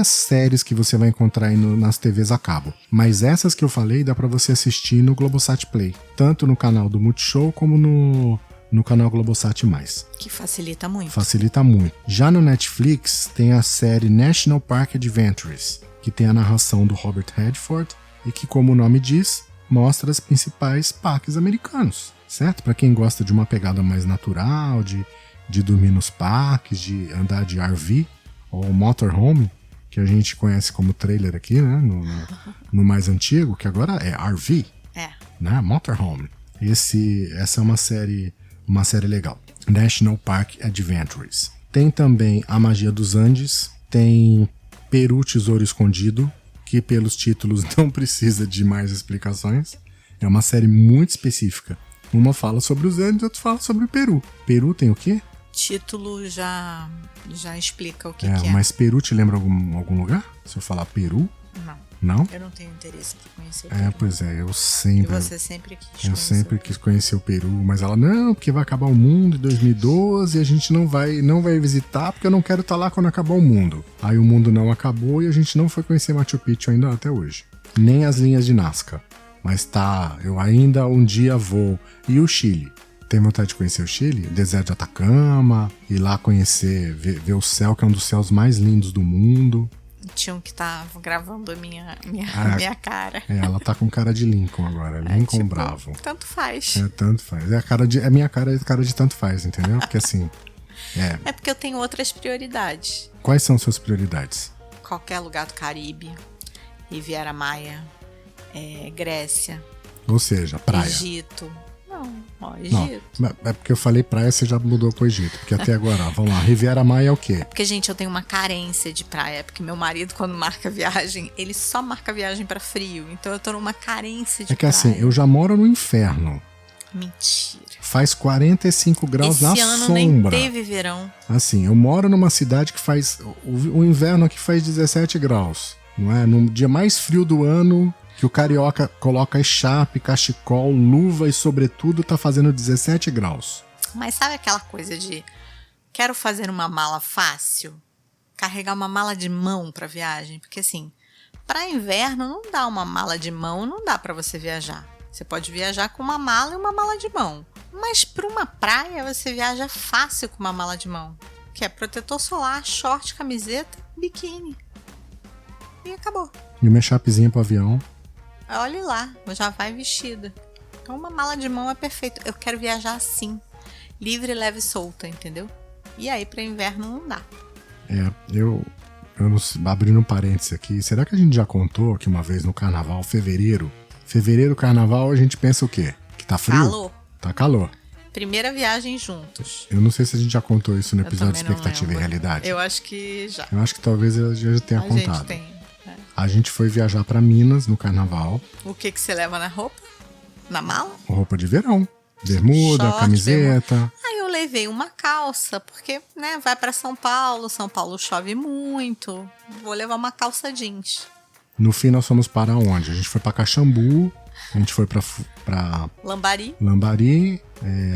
séries que você vai encontrar aí nas TVs a cabo. Mas essas que eu falei dá para você assistir no Globosat Play. Tanto no canal do Multishow como no canal Globosat+. Que facilita muito. Facilita muito. Já no Netflix tem a série National Park Adventures, que tem a narração do Robert Redford e que, como o nome diz, mostra os principais parques americanos, certo? Para quem gosta de uma pegada mais natural, de dormir nos parques, de andar de RV ou motorhome, que a gente conhece como trailer aqui, né? No mais antigo, que agora é RV, né? Motorhome. Essa é uma série legal. National Park Adventures. Tem também A Magia dos Andes, tem Peru Tesouro Escondido, que pelos títulos não precisa de mais explicações. É uma série muito específica. Uma fala sobre os Andes, outra fala sobre o Peru. Peru tem o quê? Título já explica o que é. Mas Peru te lembra algum lugar? Se eu falar Peru? Não? Eu não tenho interesse para conhecer o Peru. Pois é, eu sempre... E você sempre quis conhecer. Eu sempre quis conhecer o Peru, mas ela, não, porque vai acabar o mundo em 2012 e a gente não vai visitar porque eu não quero estar lá quando acabar o mundo. Aí o mundo não acabou e a gente não foi conhecer Machu Picchu ainda até hoje. Nem as linhas de Nazca. Mas eu ainda um dia vou. E o Chile? Tem vontade de conhecer o Chile? Deserto de Atacama, ir lá conhecer, ver o céu, que é um dos céus mais lindos do mundo. Tinham que estar gravando a minha cara. Ela tá com cara de Lincoln agora. Lincoln tipo, bravo. Tanto faz. Tanto faz. A minha cara é cara de tanto faz, entendeu? Porque assim... É porque eu tenho outras prioridades. Quais são suas prioridades? Qualquer lugar do Caribe, Riviera Maia, Grécia. Ou seja, praia. Egito. Egito. Não, é porque eu falei praia, você já mudou pro Egito. Porque até agora, vamos lá, Riviera Maia é o quê? É porque, gente, eu tenho uma carência de praia. Porque meu marido, quando marca viagem, ele só marca viagem pra frio. Então eu tô numa carência de praia. É que assim, eu já moro no inferno. Mentira. Faz 45 graus na sombra. Esse ano nem teve verão. Assim, eu moro numa cidade que faz... O inverno aqui faz 17 graus. Não é? No dia mais frio do ano... que o carioca coloca echarpe, cachecol, luva e sobretudo tá fazendo 17 graus. Mas sabe aquela coisa de quero fazer uma mala fácil? Carregar uma mala de mão pra viagem? Porque assim, pra inverno não dá uma mala de mão, não dá pra você viajar. Você pode viajar com uma mala e uma mala de mão. Mas pra uma praia você viaja fácil com uma mala de mão. Que é protetor solar, short, camiseta, biquíni. E acabou. E uma echarpezinha pro avião. Olhe lá, já vai vestida. Então uma mala de mão é perfeito. Eu quero viajar assim, livre, leve e solta, entendeu? E aí para inverno não dá. Eu não, abrindo um parênteses aqui, será que a gente já contou que uma vez no carnaval, fevereiro, carnaval, a gente pensa o quê? Que tá frio? Calor. Tá calor. Primeira viagem juntos. Eu não sei se a gente já contou isso no episódio de Expectativa e Realidade. Eu acho que já. Eu acho que talvez eu já tenha contado. Gente tem. A gente foi viajar pra Minas no carnaval. O que você leva na roupa? Na mala? Roupa de verão. Bermuda, short, camiseta. Bermuda. Aí eu levei uma calça, porque, né, vai pra São Paulo chove muito. Vou levar uma calça jeans. No fim, nós fomos para onde? A gente foi pra Caxambu, a gente foi pra Lambari,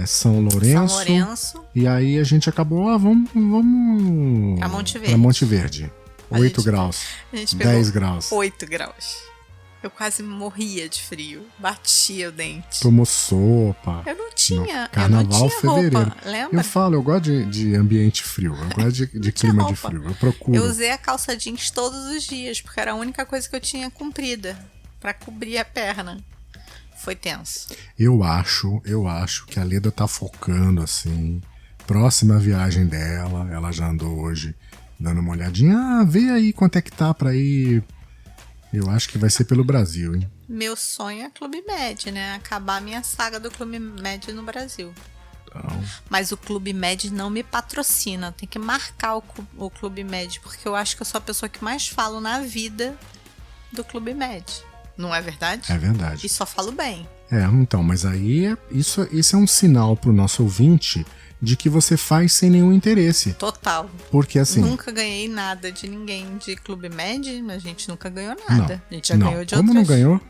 São Lourenço. E aí a gente acabou, vamos pra Monte Verde. 8 graus. A gente 10 graus. 8 graus. Eu quase morria de frio. Batia o dente. Tomou sopa. Eu não tinha. Carnaval, eu não tinha fevereiro. Roupa, lembra? Eu gosto de ambiente frio. Eu gosto de clima de frio. Eu procuro. Eu usei a calça jeans todos os dias, porque era a única coisa que eu tinha comprida pra cobrir a perna. Foi tenso. Eu acho que a Leda tá focando, assim. Próxima viagem dela, ela já andou hoje dando uma olhadinha. Vê aí quanto é que tá pra ir. Eu acho que vai ser pelo Brasil, hein? Meu sonho é Clube Med, né? Acabar a minha saga do Clube Med no Brasil. Então... Mas o Clube Med não me patrocina. Tem que marcar o Clube Med, porque eu acho que eu sou a pessoa que mais falo na vida do Clube Med. Não é verdade? É verdade. E só falo bem. Então, mas aí isso é um sinal pro nosso ouvinte de que você faz sem nenhum interesse. Total. Porque assim... Nunca ganhei nada de ninguém de Clube Med, a gente nunca ganhou nada. Não, a gente já ganhou de Como não ganhou?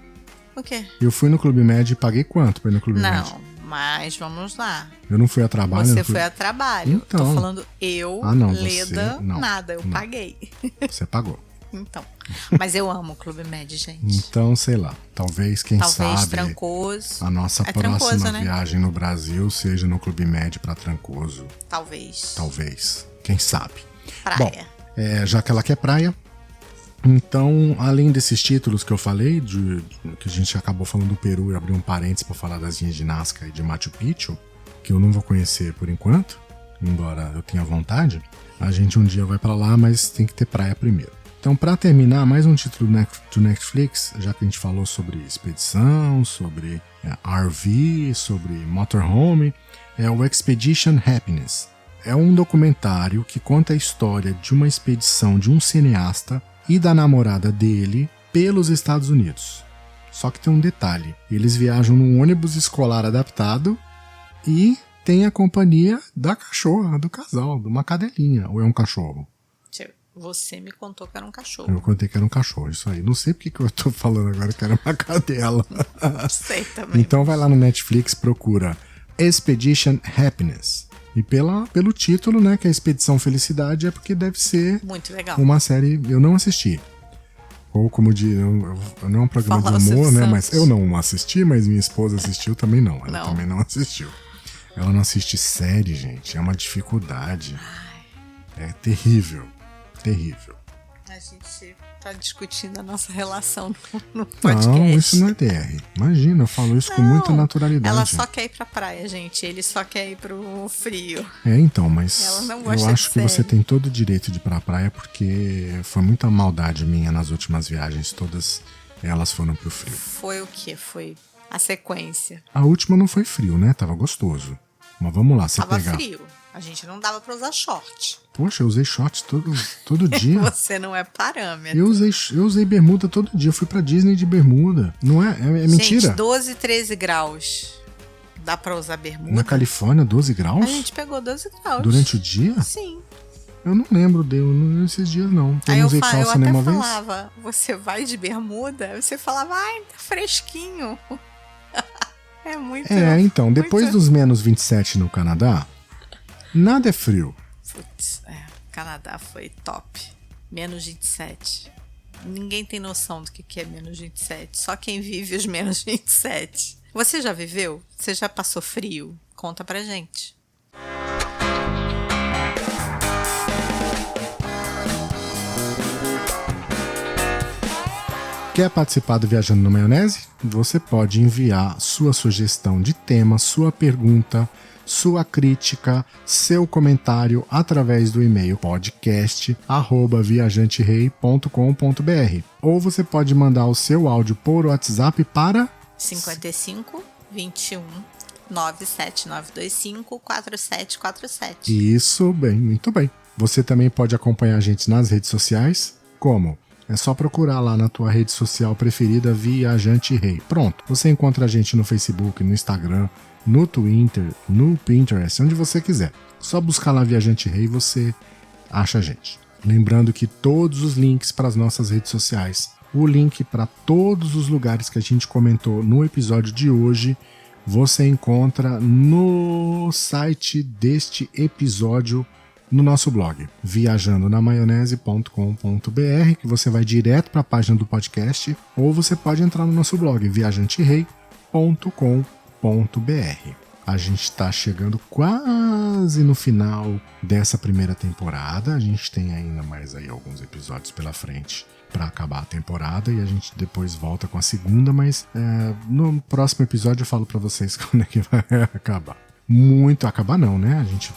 O quê? Eu fui no Clube Med e paguei quanto pra ir no Clube Med? Não, mas vamos lá. Eu não fui a trabalho? Você foi a trabalho. Então. Tô falando Leda, nada. Eu paguei. Você pagou. Então. Mas eu amo o Clube Med, gente. Então, sei lá. Talvez sabe. Trancoso. A nossa próxima viagem no Brasil seja no Clube Med pra Trancoso. Talvez. Quem sabe? Praia. Bom, já que ela quer praia. Então, além desses títulos que eu falei, que a gente acabou falando do Peru e abriu um parênteses pra falar das linhas de Nazca e de Machu Picchu, que eu não vou conhecer por enquanto, embora eu tenha vontade, a gente um dia vai pra lá, mas tem que ter praia primeiro. Então, para terminar, mais um título do Netflix, já que a gente falou sobre expedição, sobre RV, sobre motorhome, é o Expedition Happiness. É um documentário que conta a história de uma expedição de um cineasta e da namorada dele pelos Estados Unidos. Só que tem um detalhe, eles viajam num ônibus escolar adaptado e tem a companhia da cachorra, do casal, de uma cadelinha, ou é um cachorro? Você me contou que era um cachorro. Eu contei que era um cachorro, isso aí. Não sei porque que eu tô falando agora que era uma cadela. Sei também. Então vai lá no Netflix, procura Expedition Happiness. E pelo título, né, que é Expedição Felicidade, é porque deve ser muito legal. Uma série... Eu não assisti. Ou como diz, não é um programa de humor, né? Mas eu não assisti, mas minha esposa assistiu também não. Ela também não assistiu. Ela não assiste série, gente. É uma dificuldade. É terrível. Terrível. A gente tá discutindo a nossa relação no podcast. Não, isso não é DR. Imagina, eu falo isso com muita naturalidade. Ela só quer ir pra praia, gente. Ele só quer ir pro frio. Então, mas ela não gosta eu acho que você tem todo o direito de ir pra praia, porque foi muita maldade minha nas últimas viagens. Todas elas foram pro frio. Foi o quê? Foi a sequência. A última não foi frio, né? Tava gostoso. Mas vamos lá, você Tava pegar... frio. A gente não dava pra usar short. Poxa, eu usei shorts todo dia. Você não é parâmetro. Eu usei bermuda todo dia. Eu fui pra Disney de bermuda. Não é? É mentira? Gente, 12, 13 graus. Dá pra usar bermuda? Na Califórnia, 12 graus? A gente pegou 12 graus. Durante o dia? Sim. Eu não lembro nesses dias, não. Eu não usei calça nenhuma vez. Eu até falava, você vai de bermuda? Você falava, ai, tá fresquinho. É muito... então, depois dos menos 27 no Canadá... Nada é frio. Putz, Canadá foi top. Menos 27. Ninguém tem noção do que é menos 27. Só quem vive os menos 27. Você já viveu? Você já passou frio? Conta pra gente. Quer participar do Viajando na Maionese? Você pode enviar sua sugestão de tema, sua pergunta, sua crítica, seu comentário através do e-mail podcast@viajanterei.com.br. Ou você pode mandar o seu áudio por WhatsApp para 55 21 97925-4747. Isso, bem, muito bem. Você também pode acompanhar a gente nas redes sociais. Como? É só procurar lá na tua rede social preferida Viajante Rei. Pronto, você encontra a gente no Facebook, no Instagram, no Twitter, no Pinterest, onde você quiser. Só buscar lá Viajante Rei e você acha a gente. Lembrando que todos os links para as nossas redes sociais, o link para todos os lugares que a gente comentou no episódio de hoje, você encontra no site deste episódio, no nosso blog, viajandonamaionese.com.br, que você vai direto para a página do podcast, ou você pode entrar no nosso blog, viajanterei.com.br. A gente está chegando quase no final dessa primeira temporada. A gente tem ainda mais aí alguns episódios pela frente para acabar a temporada e a gente depois volta com a segunda, mas no próximo episódio eu falo para vocês quando é que vai acabar. Muito acabar não, né? A gente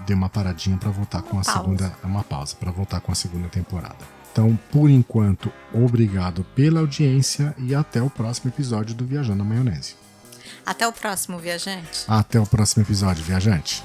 deu uma paradinha para voltar com a segunda, uma pausa para voltar com a segunda temporada. Então, por enquanto, obrigado pela audiência e até o próximo episódio do Viajando na Maionese. Até o próximo, viajante. Até o próximo episódio, viajante.